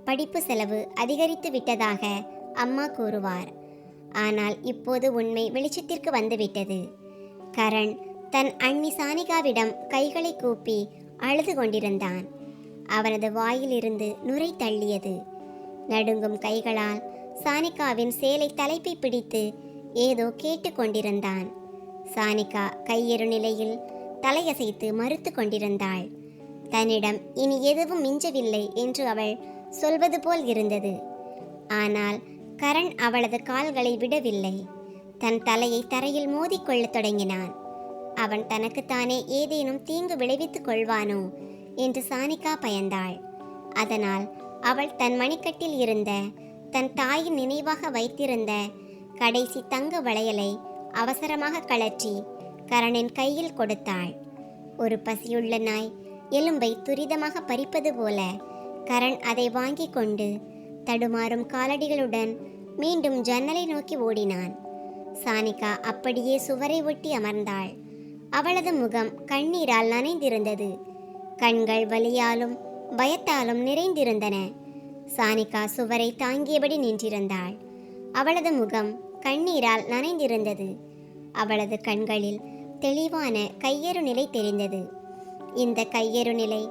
படிப்பு செலவு அதிகரித்து விட்டதாக அம்மா கூறுவார். ஆனால் இப்போது உண்மை வெளிச்சத்திற்கு வந்துவிட்டது. கரண் தன் அண்ணி சானிகாவிடம் கைகளை கூப்பி அழுது கொண்டிருந்தான். அவனது வாயிலிருந்து நுரை தள்ளியது. நடுங்கும் கைகளால் சானிகாவின் சேலை தலைப்பை பிடித்து ஏதோ கேட்டு கொண்டிருந்தான். சானிகா கையெறு நிலையில் தலையசைத்து மறுத்து கொண்டிருந்தாள். தன்னிடம் இனி எதுவும் மிஞ்சவில்லை என்று அவள் சொல்வது போல் இருந்தது. ஆனால் கரண் அவளது கால்களை விடவில்லை. தன் தலையை தரையில் மோதிக்கொள்ளத் தொடங்கினான். அவன் தனக்குத்தானே ஏதேனும் தீங்கு விளைவித்துக் கொள்வானோ என்று சானிகா பயந்தாள். அதனால் அவள் தன் மணிக்கட்டில் இருந்த தன் தாயின் நினைவாக வைத்திருந்த கடைசி தங்க வளையலை அவசரமாக கழற்றி கரணின் கையில் கொடுத்தாள். ஒரு பசியுள்ள நாய் எலும்பை துரிதமாக பறிப்பது போல கரண் அதை வாங்கி கொண்டு தடுமாறும் காலடிகளுடன் மீண்டும் ஜன்னலை நோக்கி ஓடினான். சானிகா அப்படியே சுவரை ஒட்டி அமர்ந்தாள். அவளது முகம் கண்ணீரால் நனைந்திருந்தது. கண்கள் வலியாலும் பயத்தாலும் நிறைந்திருந்தன. சானிகா சுவரை தாங்கியபடி நின்றிருந்தாள். அவளது முகம் கண்ணீரால் நனைந்திருந்தது. அவளது கண்களில் தெளிவான கையறு நிலை தெரிந்தது. இந்த கையறு நிலை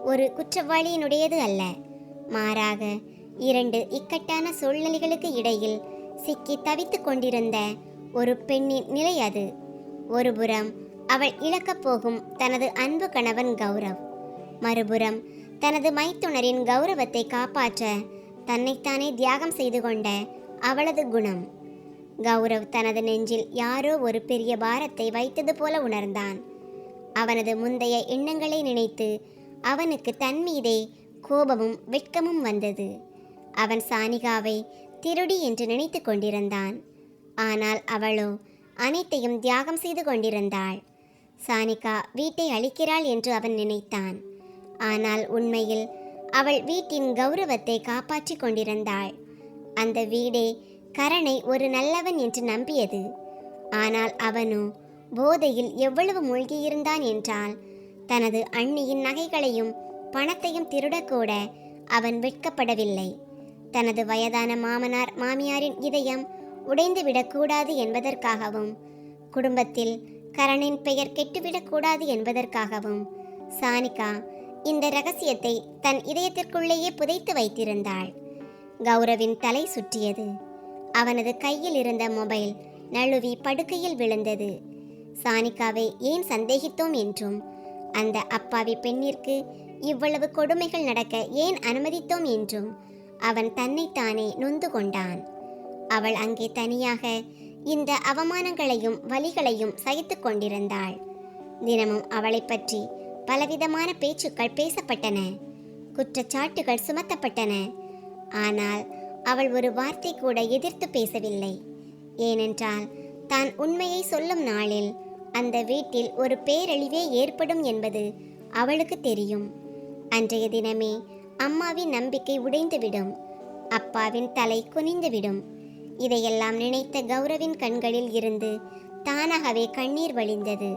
ஒரு குற்றவாளியினுடையது அல்ல. மாறாக 2 இக்கட்டான சூழ்நிலைகளுக்கு இடையில் சிக்கி தவித்து கொண்டிருந்த ஒரு பெண்ணின் நிலை அது. ஒருபுறம் அவள் இழக்கப் போகும் தனது அன்பு கணவன் கௌரவ், மறுபுறம் தனது மைத்துனரின் கௌரவத்தை காப்பாற்ற தன்னைத்தானே தியாகம் செய்து கொண்ட அவளது குணம். கௌரவ் தனது நெஞ்சில் யாரோ ஒரு பெரிய பாரத்தை வைத்தது போல உணர்ந்தான். அவனது முந்தைய எண்ணங்களை நினைத்து அவனுக்கு தன் மீதே கோபமும் வெட்கமும் வந்தது. அவன் சானிகாவை திருடி என்று நினைத்து கொண்டிருந்தான். ஆனால் அவளோ அனைத்தையும் தியாகம் செய்து கொண்டிருந்தாள். சானிகா வீட்டை அழிக்கிறாள் என்று அவன் நினைத்தான். ஆனால் உண்மையில் அவள் வீட்டின் கௌரவத்தை காப்பாற்றி கொண்டிருந்தாள். அந்த வீடே கரணை ஒரு நல்லவன் என்று நம்பியது. ஆனால் அவனோ போதையில் எவ்வளவு மூழ்கியிருந்தான் என்றால் தனது அண்ணியின் நகைகளையும் பணத்தையும் திருடக்கூட அவன் வெட்கப்படவில்லை. தனது வயதான மாமனார் மாமியாரின் இதயம் உடைந்துவிடக்கூடாது என்பதற்காகவும், குடும்பத்தில் கரணின் பெயர் கெட்டுவிடக்கூடாது என்பதற்காகவும் சானிகா இந்த இரகசியத்தை தன் இதயத்திற்குள்ளேயே புதைத்து வைத்திருந்தாள். கௌரவின் தலை சுற்றியது. அவனது கையில் இருந்த மொபைல் நழுவி படுக்கையில் விழுந்தது. சானிகாவை ஏன் சந்தேகித்தோம் என்றும், அந்த அப்பாவி பெண்ணிற்கு இவ்வளவு கொடுமைகள் நடக்க ஏன் அனுமதித்தோம் என்றும் அவன் தன்னைத்தானே நொந்து கொண்டான். அவள் அங்கே தனியாக இந்த அவமானங்களையும் வலிகளையும் சகித்து கொண்டிருந்தாள். தினமும் அவளை பற்றி பலவிதமான பேச்சுக்கள் பேசப்பட்டன, குற்றச்சாட்டுகள் சுமத்தப்பட்டன. ஆனால் அவள் ஒரு வார்த்தை கூட எதிர்த்து பேசவில்லை. ஏனென்றால் தான் உண்மையை சொல்லும் நாளில் அந்த வீட்டில் ஒரு பேரழிவே ஏற்படும் என்பது அவளுக்கு தெரியும். அன்றைய தினமே அம்மாவின் நம்பிக்கை உடைந்துவிடும், அப்பாவின் தலை குனிந்துவிடும். இதையெல்லாம் நினைத்த கௌரவின் கண்களில் இருந்து தானாகவே கண்ணீர் வழிந்தது.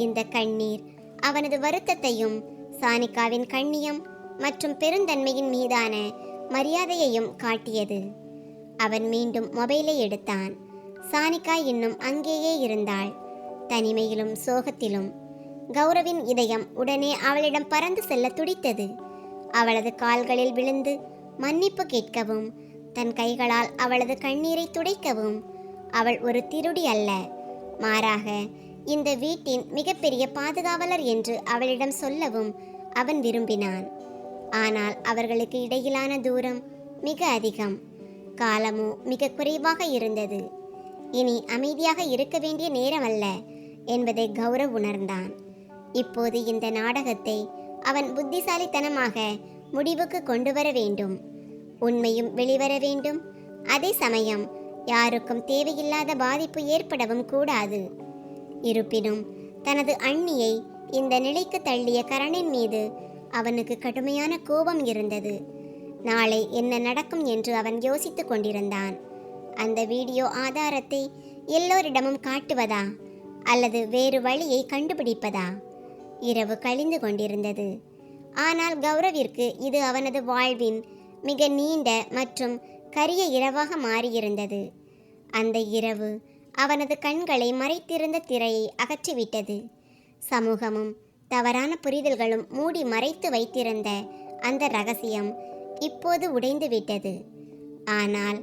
இந்த கண்ணீர் அவனது வருத்தத்தையும் சானிகாவின் கண்ணியம் மற்றும் பெருந்தன்மையின் மீதான மரியாதையையும் காட்டியது. அவன் மீண்டும் மொபைலை எடுத்தான். சானிகா இன்னும் அங்கேயே இருந்தாள், தனிமையிலும் சோகத்திலும். கௌரவின் இதயம் உடனே அவளிடம் பறந்து செல்ல துடித்தது. அவளது கால்களில் விழுந்து மன்னிப்பு கேட்கவும், தன் கைகளால் அவளது கண்ணீரை துடைக்கவும் அவள் ஒரு திருடி அல்ல, மாறாக இந்த வீட்டின் மிகப்பெரிய பாதுகாவலர் என்று அவளிடம் சொல்லவும் அவன் விரும்பினான். ஆனால் அவர்களுக்கு இடையிலான தூரம் மிக அதிகம், காலமோ மிக குறைவாக இருந்தது. இனி அமைதியாக இருக்க வேண்டிய நேரமல்ல என்பதை கௌரவ் உணர்ந்தான். இப்போது இந்த நாடகத்தை அவன் புத்திசாலித்தனமாக முடிவுக்கு கொண்டு வர வேண்டும். உண்மையும் வெளிவர வேண்டும். அதே சமயம் யாருக்கும் தேவையில்லாத பாதிப்பு ஏற்படவும் கூடாது. இருப்பினும் தனது அண்ணியை இந்த நிலைக்கு தள்ளிய கரணின் மீது அவனுக்கு கடுமையான கோபம் இருந்தது. நாளை என்ன நடக்கும் என்று அவன் யோசித்து கொண்டிருந்தான். அந்த வீடியோ ஆதாரத்தை எல்லோரிடமும் காட்டுவதா அல்லது வேறு வழியை கண்டுபிடிப்பதா? இரவு கழிந்து கொண்டிருந்தது. ஆனால் கௌரவிற்கு இது அவனது வாழ்வின் மிக நீண்ட மற்றும் கரிய இரவாக மாறியிருந்தது. அந்த இரவு அவனது கண்களை மறைத்திருந்த திரையை அகற்றிவிட்டது. சமூகமும் தவறான புரிதல்களும் மூடி மறைத்து வைத்திருந்த அந்த ரகசியம் இப்போது உடைந்து விட்டது. ஆனால்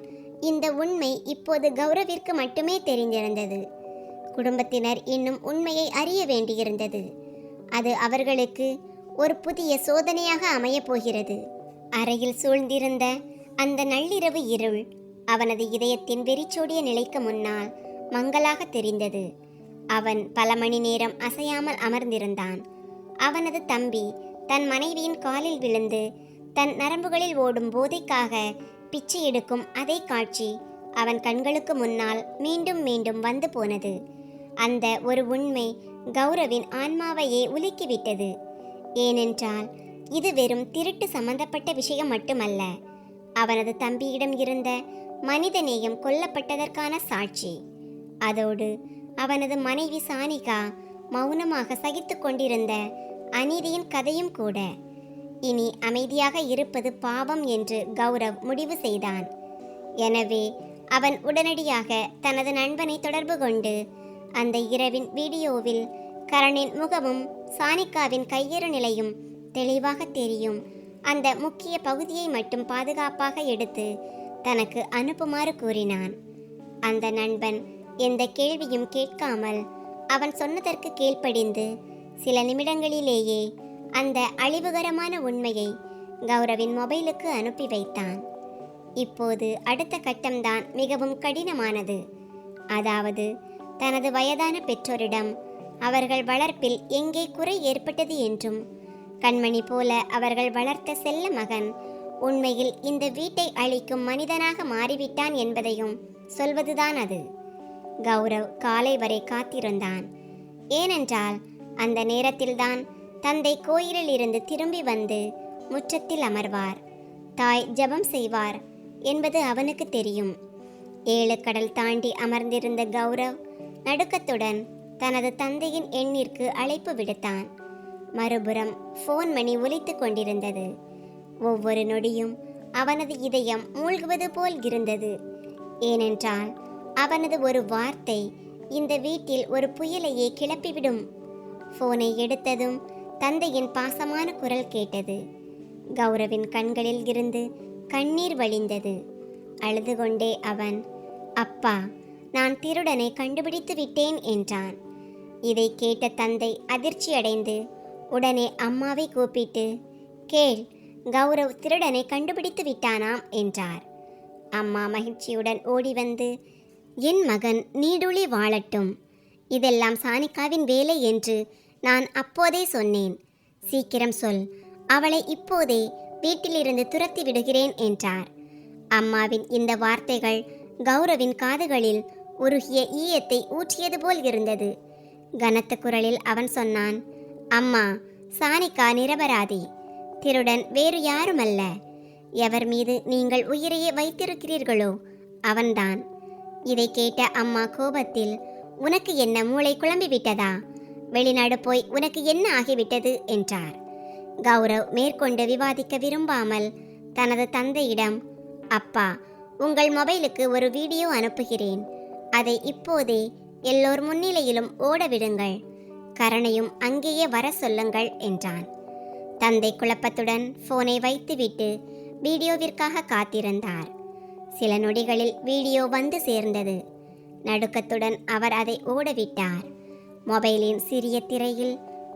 இந்த உண்மை இப்போது கௌரவிற்கு மட்டுமே தெரிந்திருந்தது. குடும்பத்தினர் இன்னும் உண்மையை அறிய வேண்டியிருந்தது. அது அவர்களுக்கு ஒரு புதிய சோதனையாக அமையப் போகிறது. அறையில் சூழ்ந்திருந்த அந்த நள்ளிரவு இருள் அவனது இதயத்தின் வெறிச்சோடிய நிலைக்கு முன்னால் மங்கலாக தெரிந்தது. அவன் பல மணி நேரம் அசையாமல் அமர்ந்திருந்தான். அவனது தம்பி தன் மனைவியின் காலில் விழுந்து தன் நரம்புகளில் ஓடும் போதைக்காக பிச்சை எடுக்கும் அதே காட்சி அவன் கண்களுக்கு முன்னால் மீண்டும் மீண்டும் வந்து போனது. அந்த ஒரு உண்மை கௌரவின் ஆன்மாவையே உலுக்கிவிட்டது. ஏனென்றால் இது வெறும் திருட்டு சம்பந்தப்பட்ட விஷயம் மட்டுமல்ல, அவனது தம்பியிடம் இருந்த மனிதநேயம் கொல்லப்பட்டதற்கான சாட்சி. அதோடு அவனது மனைவி சானிகா மௌனமாக சகித்து கொண்டிருந்த அநீதியின் கதையும் கூட. இனி அமைதியாக இருப்பது பாவம் என்று கௌரவ் முடிவு செய்தான். எனவே அவன் உடனடியாக தனது நண்பனை தொடர்பு கொண்டு அந்த இரவின் வீடியோவில் கரணின் முகமும் சானிகாவின் கையறு நிலையும் தெளிவாக தெரியும் அந்த முக்கிய பகுதியை மட்டும் பாதுகாப்பாக எடுத்து தனக்கு அனுப்புமாறு கூறினான். அந்த நண்பன் எந்த கேள்வியும் கேட்காமல் அவன் சொன்னதற்கு கீழ்ப்படிந்து சில நிமிடங்களிலேயே அந்த அழிவுகரமான உண்மையை கௌரவின் மொபைலுக்கு அனுப்பி வைத்தான். இப்போது அடுத்த கட்டம்தான் மிகவும் கடினமானது. அதாவது தனது வயதான பெற்றோரிடம் அவர்கள் வளர்ப்பில் எங்கே குறை ஏற்பட்டது என்றும், கண்மணி போல அவர்கள் வளர்த்த செல்ல மகன் உண்மையில் இந்த வீட்டை அழிக்கும் மனிதனாக மாறிவிட்டான் என்பதையும் சொல்வதுதான் அது. கௌரவ் காலை வரை காத்திருந்தான். ஏனென்றால் அந்த நேரத்தில்தான் தந்தை கோயிலில் இருந்து திரும்பி வந்து முற்றத்தில் அமர்வார், தாய் ஜெபம் செய்வார் என்பது அவனுக்கு தெரியும். 7 கடல் தாண்டி அமர்ந்திருந்த கௌரவ் நடுக்கத்துடன் தனது தந்தையின் எண்ணிற்கு அழைப்பு விடுத்தான். மறுபுறம் ஃபோன் மணி ஒலித்து கொண்டிருந்தது. ஒவ்வொரு நொடியும் அவனது இதயம் மூழ்குவது போல் இருந்தது. ஏனென்றால் அவனது ஒரு வார்த்தை இந்த வீட்டில் ஒரு புயலையே கிளப்பிவிடும். ஃபோனை எடுத்ததும் தந்தையின் பாசமான குரல் கேட்டது. கௌரவின் கண்களில் இருந்து கண்ணீர் வழிந்தது. அழுது கொண்டே அவன், அப்பா, நான் திருடனை கண்டுபிடித்து விட்டேன் என்றான். இதை கேட்ட தந்தை அதிர்ச்சியடைந்து உடனே அம்மாவை கூப்பிட்டு, கேள், கௌரவ் திருடனை கண்டுபிடித்து விட்டானாம் என்றார். அம்மா மகிழ்ச்சியுடன் ஓடி வந்து, என் மகன் நீடுழி வாழட்டும், இதெல்லாம் சானிகாவின் வேலை என்று நான் அப்போதே சொன்னேன். சீக்கிரம் சொல், அவளை இப்போதே வீட்டிலிருந்து துரத்தி விடுகிறேன் என்றார். அம்மாவின் இந்த வார்த்தைகள் கௌரவின் காதுகளில் உருகிய ஈயத்தை ஊற்றியது போல் இருந்தது. கனத்த குரலில் அவன் சொன்னான், அம்மா, சானிகா நிரபராதி. திருடன் வேறு யாருமல்ல. எவர் மீது நீங்கள் உயிரையே வைத்திருக்கிறீர்களோ அவன்தான். இதை கேட்ட அம்மா கோபத்தில், உனக்கு என்ன மூளை குழம்பிவிட்டதா? வெளிநாடு போய் உனக்கு என்ன ஆகிவிட்டது என்றார். கௌரவ் மேற்கொண்டு விவாதிக்க விரும்பாமல் தனது தந்தையிடம், அப்பா, உங்கள் மொபைலுக்கு ஒரு வீடியோ அனுப்புகிறேன். அதை இப்போதே எல்லோர் முன்னிலையிலும் ஓட விடுங்கள். கரணையும் அங்கேயே வர சொல்லுங்கள் என்றான். தந்தை குழப்பத்துடன் போனை வைத்துவிட்டு வீடியோவிற்காக காத்திருந்தார். சில நொடிகளில் வீடியோ வந்து சேர்ந்தது. நடுக்கத்துடன் அவர் அதை ஓடவிட்டார். மொபைலின் சிறிய திரையில்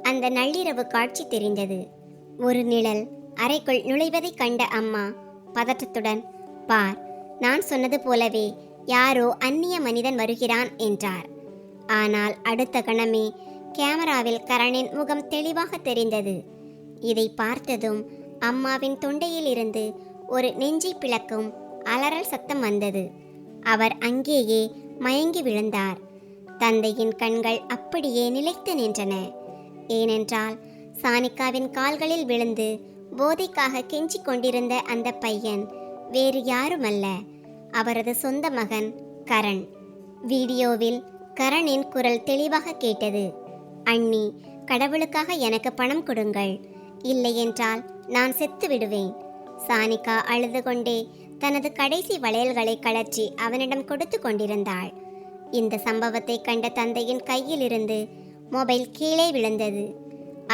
அந்த நள்ளிரவு காட்சி தெரிந்தது. ஒரு நிழல் அறைக்குள் நுழைவதை கண்ட அம்மா பதற்றத்துடன், பார், நான் சொன்னது போலவே யாரோ அந்நிய மனிதன் வருகிறான் என்றார். ஆனால் அடுத்த கணமே கேமராவில் கரணின் முகம் தெளிவாக தெரிந்தது. இதை பார்த்ததும் அம்மாவின் தொண்டையில் இருந்து ஒரு நெஞ்சை பிளக்கும் அலறல் சத்தம் வந்தது. அவர் அங்கேயே மயங்கி விழுந்தார். தந்தையின் கண்கள் அப்படியே நிலைத்து நின்றன. ஏனென்றால் சானிகாவின் கால்களில் விழுந்து போதைக்காக கெஞ்சி கொண்டிருந்த அந்த பையன் வேறு யாருமல்ல, அவரது சொந்த மகன் கரண். வீடியோவில் கரணின் குரல் தெளிவாக கேட்டது. அண்ணி, கடவுளுக்காக எனக்கு பணம் கொடுங்கள், இல்லையென்றால் நான் செத்து விடுவேன். சானிகா அழுது கொண்டே தனது கடைசி வளையல்களை கழற்றி அவனிடம் கொடுத்து கொண்டிருந்தாள். இந்த சம்பவத்தை கண்ட தந்தையின் கையிலிருந்து மொபைல் கீழே விழுந்தது.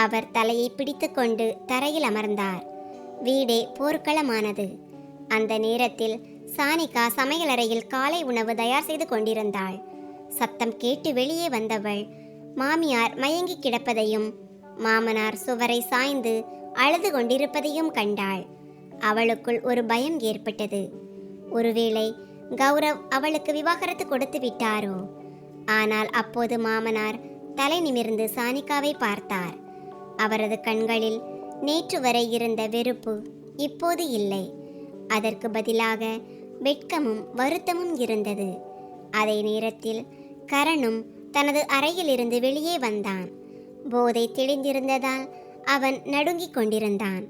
அவர் தலையை பிடித்துக்கொண்டு தரையில் அமர்ந்தார். வீடே போர்க்களமானது. அந்த நேரத்தில் சானிகா சமையலறையில் காலை உணவு தயார் செய்து கொண்டிருந்தாள். சத்தம் கேட்டு வெளியே வந்தவள் மாமியார் மயங்கி கிடப்பதையும் மாமனார் சுவரை சாய்ந்து அழுது கொண்டிருப்பதையும் கண்டாள். அவளுக்குள் ஒரு பயம் ஏற்பட்டது. ஒருவேளை கௌரவ் அவளுக்கு விவாகரத்து கொடுத்து விட்டாரோ? ஆனால் அப்போது மாமனார் தலை நிமிர்ந்து சானிகாவை பார்த்தார். அவரது கண்களில் நேற்று வரை இருந்த வெறுப்பு இப்போது இல்லை. அதற்கு பதிலாக வெட்கமும் வருத்தமும் இருந்தது. அதே நேரத்தில் கரணும் தனது அறையிலிருந்து வெளியே வந்தான். போதை தெளிந்திருந்ததால் அவன் நடுங்கிக் கொண்டிருந்தான்.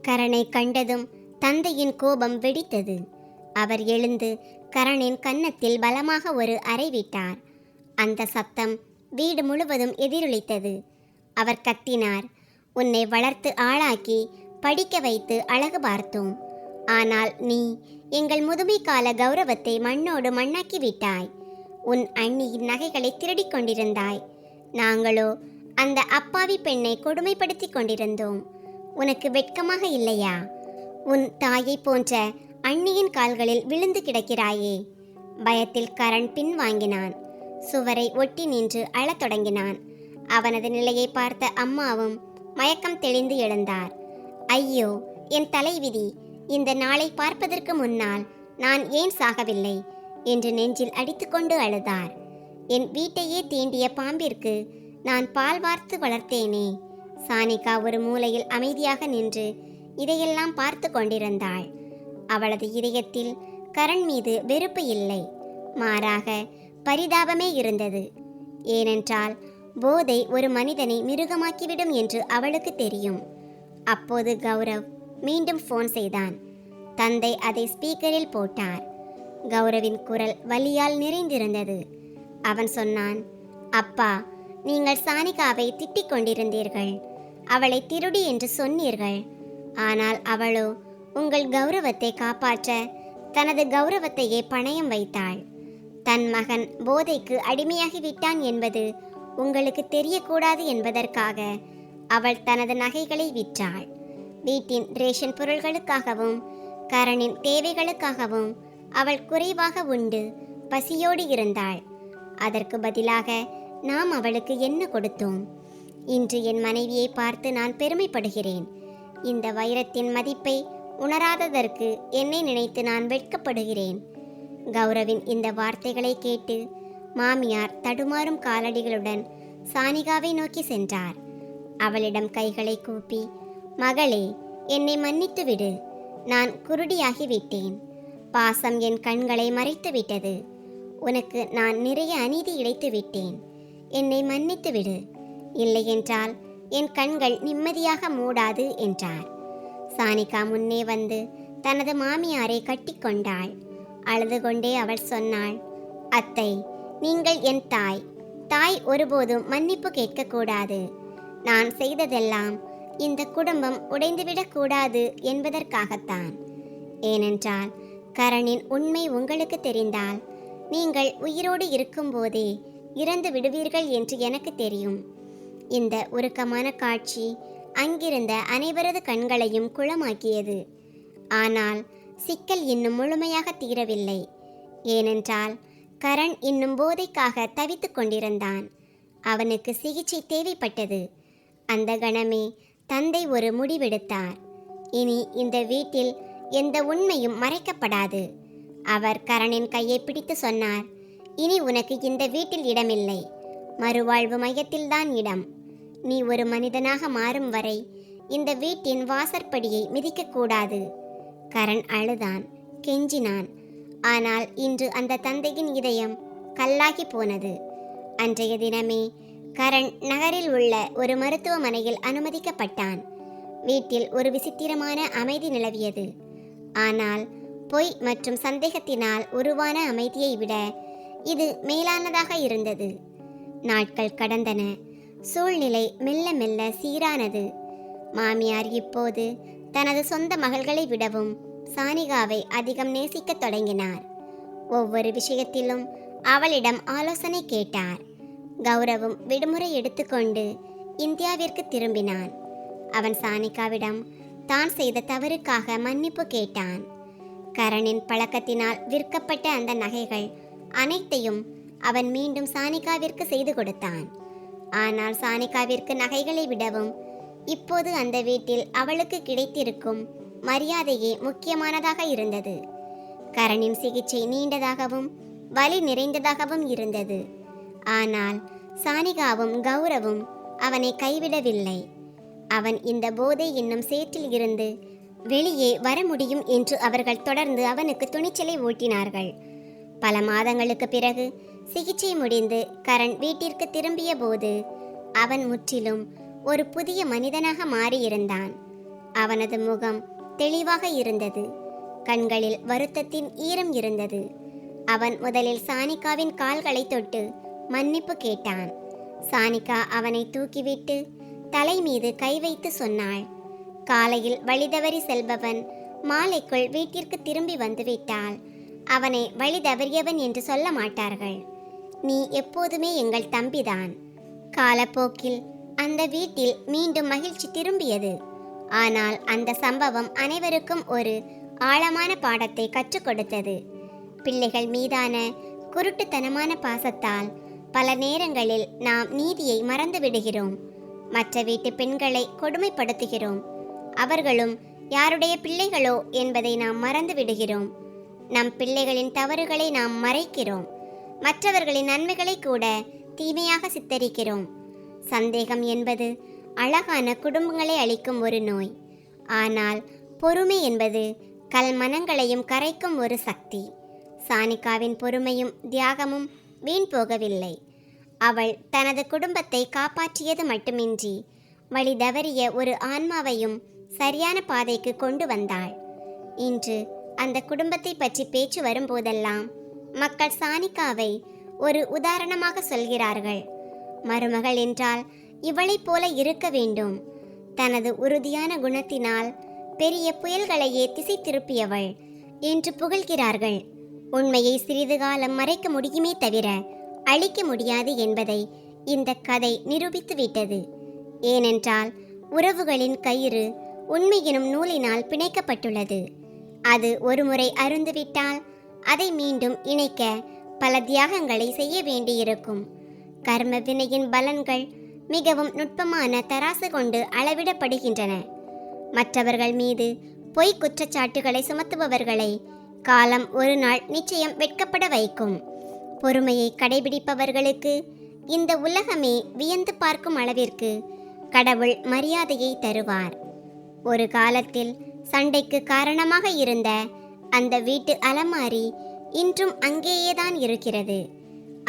கரனை கண்டதும் தந்தையின் கோபம் வெடித்தது. அவர் எழுந்து கரணின் கன்னத்தில் பலமாக ஒரு அறை விட்டார். அந்த சத்தம் வீடு முழுவதும் எதிரொலித்தது. அவர் கத்தினார், உன்னை வளர்த்து ஆளாக்கி படிக்க வைத்து அழகு பார்த்தோம். ஆனால் நீ எங்கள் முதுமை கால கௌரவத்தை மண்ணோடு மண்ணாக்கி விட்டாய். உன் அண்ணியின் நகைகளை திருடிக் கொண்டிருந்தாய். நாங்களோ அந்த அப்பாவி பெண்ணை கொடுமைப்படுத்தி கொண்டிருந்தோம். உனக்கு வெட்கமாக இல்லையா? உன் தாயை போன்ற அண்ணியின் கால்களில் விழுந்து கிடக்கிறாயே. பயத்தில் கரண் பின்வாங்கினான். சுவரை ஒட்டி நின்று அழத் தொடங்கினான். அவனது நிலையை பார்த்த அம்மாவும் மயக்கம் தெளிந்து எழுந்தார். ஐயோ, என் தலைவிதி! இந்த நாளை பார்ப்பதற்கு முன்னால் நான் ஏன் சாகவில்லை என்று நெஞ்சில் அடித்துக்கொண்டு அழுதார். என் வீட்டையே தீண்டிய பாம்பிற்கு நான் பால் வார்த்து வளர்த்தேனே. சானிகா ஒரு மூலையில் அமைதியாக நின்று இதையெல்லாம் பார்த்து கொண்டிருந்தாள். அவளது இதயத்தில் கரண் மீது வெறுப்பு இல்லை, மாறாக பரிதாபமே இருந்தது. ஏனென்றால் போதை ஒரு மனிதனை மிருகமாக்கிவிடும் என்று அவளுக்கு தெரியும். அப்போது கௌரவ் மீண்டும் ஃபோன் செய்தான். தந்தை அதை ஸ்பீக்கரில் போட்டார். கௌரவின் குரல் வலியால் நிறைந்திருந்தது. அவன் சொன்னான், அப்பா, நீங்கள் சானிகாவை திட்டிக் கொண்டிருந்தீர்கள். அவளை திருடி என்று சொன்னீர்கள். ஆனால் அவளோ உங்கள் கௌரவத்தை காப்பாற்ற தனது கௌரவத்தையே பணயம் வைத்தாள். தன் மகன் போதைக்கு அடிமையாகிவிட்டான் என்பது உங்களுக்கு தெரியக்கூடாது என்பதற்காக அவள் தனது நகைகளை விற்றாள். வீட்டின் ரேஷன் பொருள்களுக்காகவும் கரணின் தேவைகளுக்காகவும் அவள் குறைவாக உண்டு பசியோடு இருந்தாள். அதற்கு பதிலாக நாம் அவளுக்கு என்ன கொடுத்தோம்? இன்று என் மனைவியை பார்த்து நான் பெருமைப்படுகிறேன். இந்த வைரத்தின் மதிப்பை உணராததற்கு என்னை நினைத்து நான் வெட்கப்படுகிறேன். கௌரவின் இந்த வார்த்தைகளை கேட்டு மாமியார் தடுமாறும் காலடிகளுடன் சானிகாவை நோக்கி சென்றார். அவளிடம் கைகளை கூப்பி, மகளே, என்னை மன்னித்து விடு. நான் குருடியாகிவிட்டேன். பாசம் என் கண்களை மறைத்து விட்டது. உனக்கு நான் நிறைய அநீதி இழைத்து விட்டேன். என்னை மன்னித்து விடு. இல்லையென்றால் என் கண்கள் நிம்மதியாக மூடாது என்றார். சானிகா முன்னே வந்து தனது மாமியாரை கட்டிக்கொண்டாள். அழுது கொண்டே அவள் சொன்னாள், அத்தை, நீங்கள் என் தாய். தாய் ஒருபோதும் மன்னிப்பு கேட்கக்கூடாது. நான் செய்ததெல்லாம் இந்த குடும்பம் உடைந்துவிடக்கூடாது என்பதற்காகத்தான். ஏனென்றால் கரணின் உண்மை உங்களுக்கு தெரிந்தால் நீங்கள் உயிரோடு இருக்கும்போதே இறந்து விடுவீர்கள் என்று எனக்கு தெரியும். இந்த உருக்கமான காட்சி அங்கிருந்த அனைவரது கண்களையும் குளமாக்கியது. ஆனால் சிக்கல் இன்னும் முழுமையாக தீரவில்லை. ஏனென்றால் கரண் இன்னும் போதைக்காக தவித்து கொண்டிருந்தான். அவனுக்கு சிகிச்சை தேவைப்பட்டது. அந்த கணமே தந்தை ஒரு முடிவெடுத்தார். இனி இந்த வீட்டில் எந்த உண்மையும் மறைக்கப்படாது. அவர் கரணின் கையை பிடித்து சொன்னார், இனி உனக்கு இந்த வீட்டில் இடமில்லை. மறுவாழ்வு மையத்தில்தான் இடம். நீ ஒரு மனிதனாக மாறும் வரை இந்த வீட்டின் வாசற்படியை மிதிக்கக்கூடாது. கரண் அழுதான், கெஞ்சினான். ஆனால் இன்று அந்த தந்தையின் இதயம் கல்லாகி போனது. அன்றைய தினமே கரண் நகரில் உள்ள ஒரு மருத்துவமனையில் அனுமதிக்கப்பட்டான். வீட்டில் ஒரு விசித்திரமான அமைதி நிலவியது. ஆனால் பொய் மற்றும் சந்தேகத்தினால் உருவான அமைதியை விட இது மேலானதாக இருந்தது. நாட்கள் கடந்தன. சூழ்நிலை மெல்ல மெல்ல சீரானது. மாமியார் இப்போது தனது சொந்த மகள்களை விடவும் சானிகாவை அதிகம் நேசிக்கத் தொடங்கினார். ஒவ்வொரு விஷயத்திலும் அவளிடம் ஆலோசனை கேட்டார். கௌரவும் விடுமுறை எடுத்துக்கொண்டு இந்தியாவிற்கு திரும்பினான். அவன் சானிகாவிடம் தான் செய்த தவறுக்காக மன்னிப்பு கேட்டான். கரணின் பழக்கத்தினால் விற்கப்பட்ட அந்த நகைகள் அனைத்தையும் அவன் மீண்டும் சானிகாவிற்கு செய்து கொடுத்தான். ஆனால் சானிகாவிற்கு நகைகளை விடவும் இப்போது அந்த வீட்டில் அவளுக்கு கிடைத்திருக்கும் மரியாதையே முக்கியமானதாக இருந்தது. கரணின் சிகிச்சை நீண்டதாகவும் வலி நிறைந்ததாகவும் இருந்தது. ஆனால் சானிகாவும் கௌரவும் அவனை கைவிடவில்லை. அவன் இந்த போதை என்னும் சேற்றில் இருந்து வெளியே வர முடியும் என்று அவர்கள் தொடர்ந்து அவனுக்கு துணிச்சலை ஊட்டினார்கள். பல மாதங்களுக்கு பிறகு சிகிச்சை முடிந்து கரண் வீட்டிற்கு திரும்பிய போது அவன் முற்றிலும் ஒரு புதிய மனிதனாக மாறியிருந்தான். அவனது முகம் தெளிவாக இருந்தது. கண்களில் வருத்தத்தின் ஈரம் இருந்தது. அவன் முதலில் சானிகாவின் கால்களை தொட்டு மன்னிப்பு கேட்டான். சானிகா அவனை தூக்கிவிட்டு தலை மீது கை வைத்து சொன்னாள், காலையில் வழிதவறி செல்பவன் மாலைக்குள் வீட்டிற்கு திரும்பி வந்துவிட்டால் அவனை வழி தவறியவன் என்று சொல்ல மாட்டார்கள். நீ எப்போதுமே எங்கள் தம்பிதான். காலப்போக்கில் அந்த வீட்டில் மீண்டும் மகிழ்ச்சி திரும்பியது. ஆனால் அந்த சம்பவம் அனைவருக்கும் ஒரு ஆழமான பாடத்தை கற்றுக் கொடுத்தது. பிள்ளைகள் மீதான குருட்டுத்தனமான பாசத்தால் பல நேரங்களில் நாம் நீதியை மறந்து விடுகிறோம். மற்ற வீட்டு பெண்களை கொடுமைப்படுத்துகிறோம். அவர்களும் யாருடைய பிள்ளைகளோ என்பதை நாம் மறந்து விடுகிறோம். நம் பிள்ளைகளின் தவறுகளை நாம் மறைக்கிறோம். மற்றவர்களின் நன்மைகளை கூட தீமையாக சித்தரிக்கிறோம். சந்தேகம் என்பது அழகான குடும்பங்களை அளிக்கும் ஒரு நோய். ஆனால் பொறுமை என்பது கல்மனங்களையும் கரைக்கும் ஒரு சக்தி. சானிகாவின் பொறுமையும் தியாகமும் வீண் போகவில்லை. அவள் தனது குடும்பத்தை காப்பாற்றியது மட்டுமின்றி வழி தவறிய ஒரு ஆன்மாவையும் சரியான பாதைக்கு கொண்டு வந்தாள். இன்று அந்த குடும்பத்தை பற்றி பேச்சு வரும்போதெல்லாம் மக்கள் சானிகாவை ஒரு உதாரணமாக சொல்கிறார்கள். மருமகள் என்றால் இவளைப் போல இருக்க வேண்டும். தனது உறுதியான குணத்தினால் பெரிய புயல்களையே திசை திருப்பியவள் என்று புகழ்கிறார்கள். உண்மையை சிறிது காலம் மறைக்க முடியுமே தவிர அழிக்க முடியாது என்பதை இந்த கதை நிரூபித்து விட்டது. ஏனென்றால் உறவுகளின் கயிறு உண்மை எனும் நூலினால் பிணைக்கப்பட்டுள்ளது. அது ஒருமுறை அருந்துவிட்டால் அதை மீண்டும் இணைக்க பல தியாகங்களை செய்ய வேண்டியிருக்கும். கர்ம வினையின் பலன்கள் மிகவும் நுட்பமான தராசு கொண்டு அளவிடப்படுகின்றன. மற்றவர்கள் மீது பொய் குற்றச்சாட்டுகளை சுமத்துபவர்களை காலம் ஒரு நாள் நிச்சயம் வெட்கப்பட வைக்கும். பொறுமையை கடைபிடிப்பவர்களுக்கு இந்த உலகமே வியந்து பார்க்கும் அளவிற்கு கடவுள் மரியாதையை தருவார். ஒரு காலத்தில் சண்டைக்கு காரணமாக இருந்த அந்த வீட்டு அலமாரி இன்றும் அங்கேயேதான் இருக்கிறது.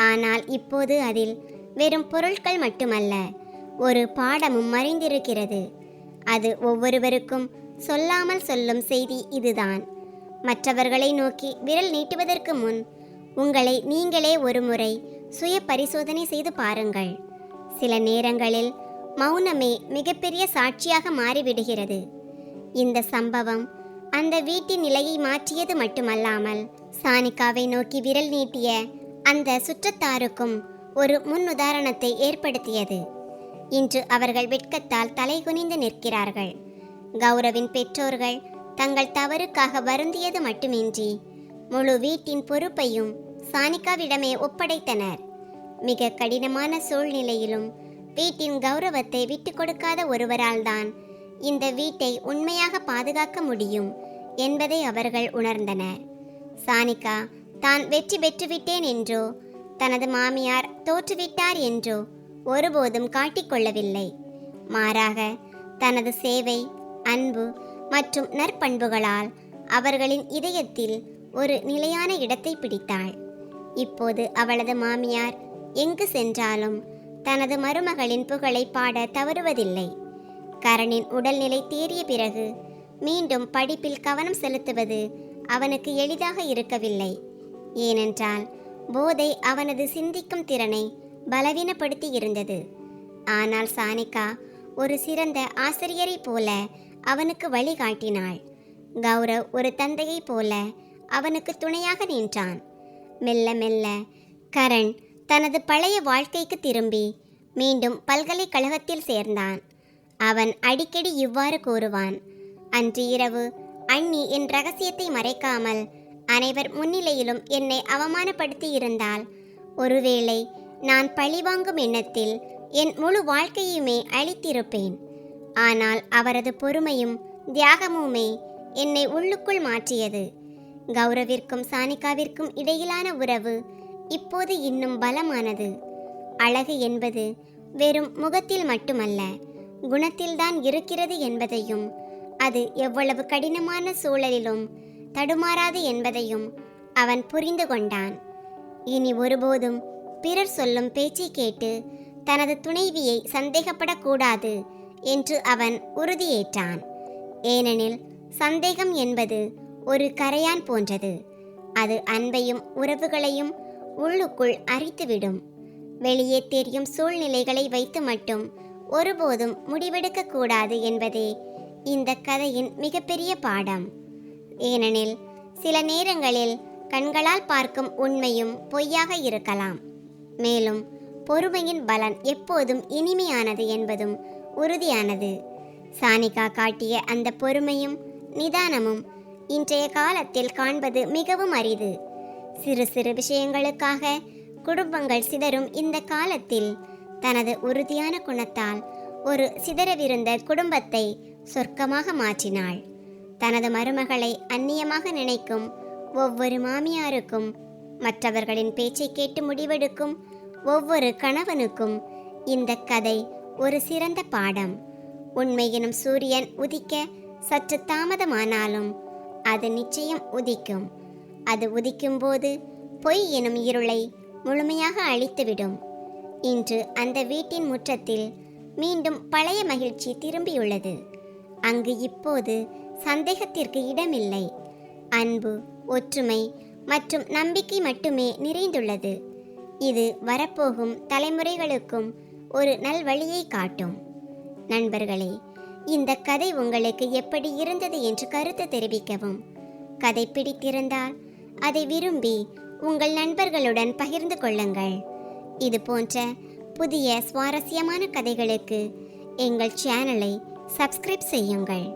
ஆனால் இப்போது அதில் வெறும் பொருட்கள் மட்டுமல்ல, ஒரு பாடமும் மறைந்திருக்கிறது. அது ஒவ்வொருவருக்கும் சொல்லாமல் சொல்லும் செய்தி இதுதான். மற்றவர்களை நோக்கி விரல் நீட்டுவதற்கு முன் உங்களை நீங்களே ஒரு முறை சுய பரிசோதனை செய்து பாருங்கள். சில நேரங்களில் மௌனமே மிகப்பெரிய சாட்சியாக மாறிவிடுகிறது. இந்த சம்பவம் அந்த வீட்டின் நிலையை மாற்றியது மட்டுமல்லாமல் சானிகாவை நோக்கி விரல் நீட்டிய அந்த சுற்றத்தாருக்கும் ஒரு முன் உதாரணத்தை ஏற்படுத்தியது. இன்று அவர்கள் வெட்கத்தால் தலைகுனிந்து நிற்கிறார்கள். கௌரவின் பெற்றோர்கள் தங்கள் தவறுக்காக வருந்தியது மட்டுமின்றி முழு வீட்டின் பொறுப்பையும் சானிகாவிடமே ஒப்படைத்தனர். மிக கடினமான சூழ்நிலையிலும் வீட்டின் கௌரவத்தை விட்டு கொடுக்காத ஒருவரால் தான் இந்த வீட்டை உண்மையாக பாதுகாக்க முடியும் என்பதை அவர்கள் உணர்ந்தனர். சானிகா தான் வெற்றி பெற்றுவிட்டேன் என்றோ தனது மாமியார் தோற்றுவிட்டார் என்றோ ஒருபோதும் காட்டிக்கொள்ளவில்லை. மாறாக தனது சேவை, அன்பு மற்றும் நற்பண்புகளால் அவர்களின் இதயத்தில் ஒரு நிலையான இடத்தை பிடித்தாள். இப்போது அவளது மாமியார் எங்கு சென்றாலும் தனது மருமகளின் புகழை பாட தவறுவதில்லை. கரணின் உடல்நிலை தேறிய பிறகு மீண்டும் படிப்பில் கவனம் செலுத்துவது அவனுக்கு எளிதாக இருக்கவில்லை. ஏனென்றால் போதை அவனது சிந்திக்கும் திறனை பலவீனப்படுத்தி இருந்தது. ஆனால் சானிகா ஒரு சிறந்த ஆசிரியரைப் போல அவனுக்கு வழிகாட்டினாள். கௌரவ் ஒரு தந்தையைப் போல அவனுக்கு துணையாக நின்றான். மெல்ல மெல்ல கரண் தனது பழைய வாழ்க்கைக்கு திரும்பி மீண்டும் பல்கலைக்கழகத்தில் சேர்ந்தான். அவன் அடிக்கடி இவ்வாறு கூறுவான். அன்று இரவு அண்ணி என் ரகசியத்தை மறைக்காமல் அனைவர் முன்னிலையிலும் என்னை அவமானப்படுத்தி இருந்தால் ஒருவேளை நான் பழிவாங்கும் எண்ணத்தில் என் முழு வாழ்க்கையுமே அழித்திருப்பேன். ஆனால் அவரது பொறுமையும் தியாகமுமே என்னை உள்ளுக்குள் மாற்றியது. கௌரவிற்கும் சானிகாவிற்கும் இடையிலான உறவு இப்போது இன்னும் பலமானது. அழகு என்பது வெறும் முகத்தில் மட்டுமல்ல, குணத்தில்தான் இருக்கிறது என்பதையும், அது எவ்வளவு கடினமான சூழலிலும் தடுமாறாது என்பதையும் அவன் புரிந்து கொண்டான். இனி ஒருபோதும் பிறர் சொல்லும் பேச்சை கேட்டு தனது துணைவியை சந்தேகப்படக்கூடாது என்று அவன் உறுதியேற்றான். ஏனெனில் சந்தேகம் என்பது ஒரு கரையான் போன்றது. அது அன்பையும் உறவுகளையும் உள்ளுக்குள் அரித்துவிடும். வெளியே தெரியும் சூழ்நிலைகளை வைத்து மட்டும் ஒருபோதும் முடிவெடுக்கக்கூடாது என்பதே இந்த கதையின் மிகப்பெரிய பாடம். ஏனெனில் சில நேரங்களில் கண்களால் பார்க்கும் உண்மையும் பொய்யாக இருக்கலாம். மேலும் பொறுமையின் பலன் எப்போதும் இனிமையானது என்பதும் உறுதியானது. சானிகா காட்டிய அந்த பொறுமையும் நிதானமும் இன்றைய காலத்தில் காண்பது மிகவும் அரிது. சிறு சிறு விஷயங்களுக்காக குடும்பங்கள் சிதறும் இந்த காலத்தில் தனது உறுதியான குணத்தால் ஒரு சிதறவிருந்த குடும்பத்தை சொர்க்கமாக மாற்றினாள். தனது மருமகளை அந்நியமாக நினைக்கும் ஒவ்வொரு மாமியாருக்கும், மற்றவர்களின் பேச்சை கேட்டு முடிவெடுக்கும் ஒவ்வொரு கணவனுக்கும் இந்த கதை ஒரு சிறந்த பாடம். உண்மை எனும் சூரியன் உதிக்க சற்று தாமதமானாலும் அது நிச்சயம் உதிக்கும். அது உதிக்கும்போது பொய் எனும் இருளை முழுமையாக அழித்துவிடும். இன்று அந்த வீட்டின் முற்றத்தில் மீண்டும் பழைய மகிழ்ச்சி திரும்பியுள்ளது. அங்கு இப்போது சந்தேகத்திற்கு இடமில்லை. அன்பு, ஒற்றுமை மற்றும் நம்பிக்கை மட்டுமே நிறைந்துள்ளது. இது வரப்போகும் தலைமுறைகளுக்கும் ஒரு நல்வழியை காட்டும். நண்பர்களே, இந்த கதை உங்களுக்கு எப்படி இருந்தது என்று கருத்து தெரிவிக்கவும். கதை பிடித்திருந்தால் அதை விரும்பி உங்கள் நண்பர்களுடன் பகிர்ந்து கொள்ளுங்கள். இது போன்ற புதிய சுவாரஸ்யமான கதைகளுக்கு எங்கள் சேனலை சப்ஸ்கிரைப் செய்யுங்கள்.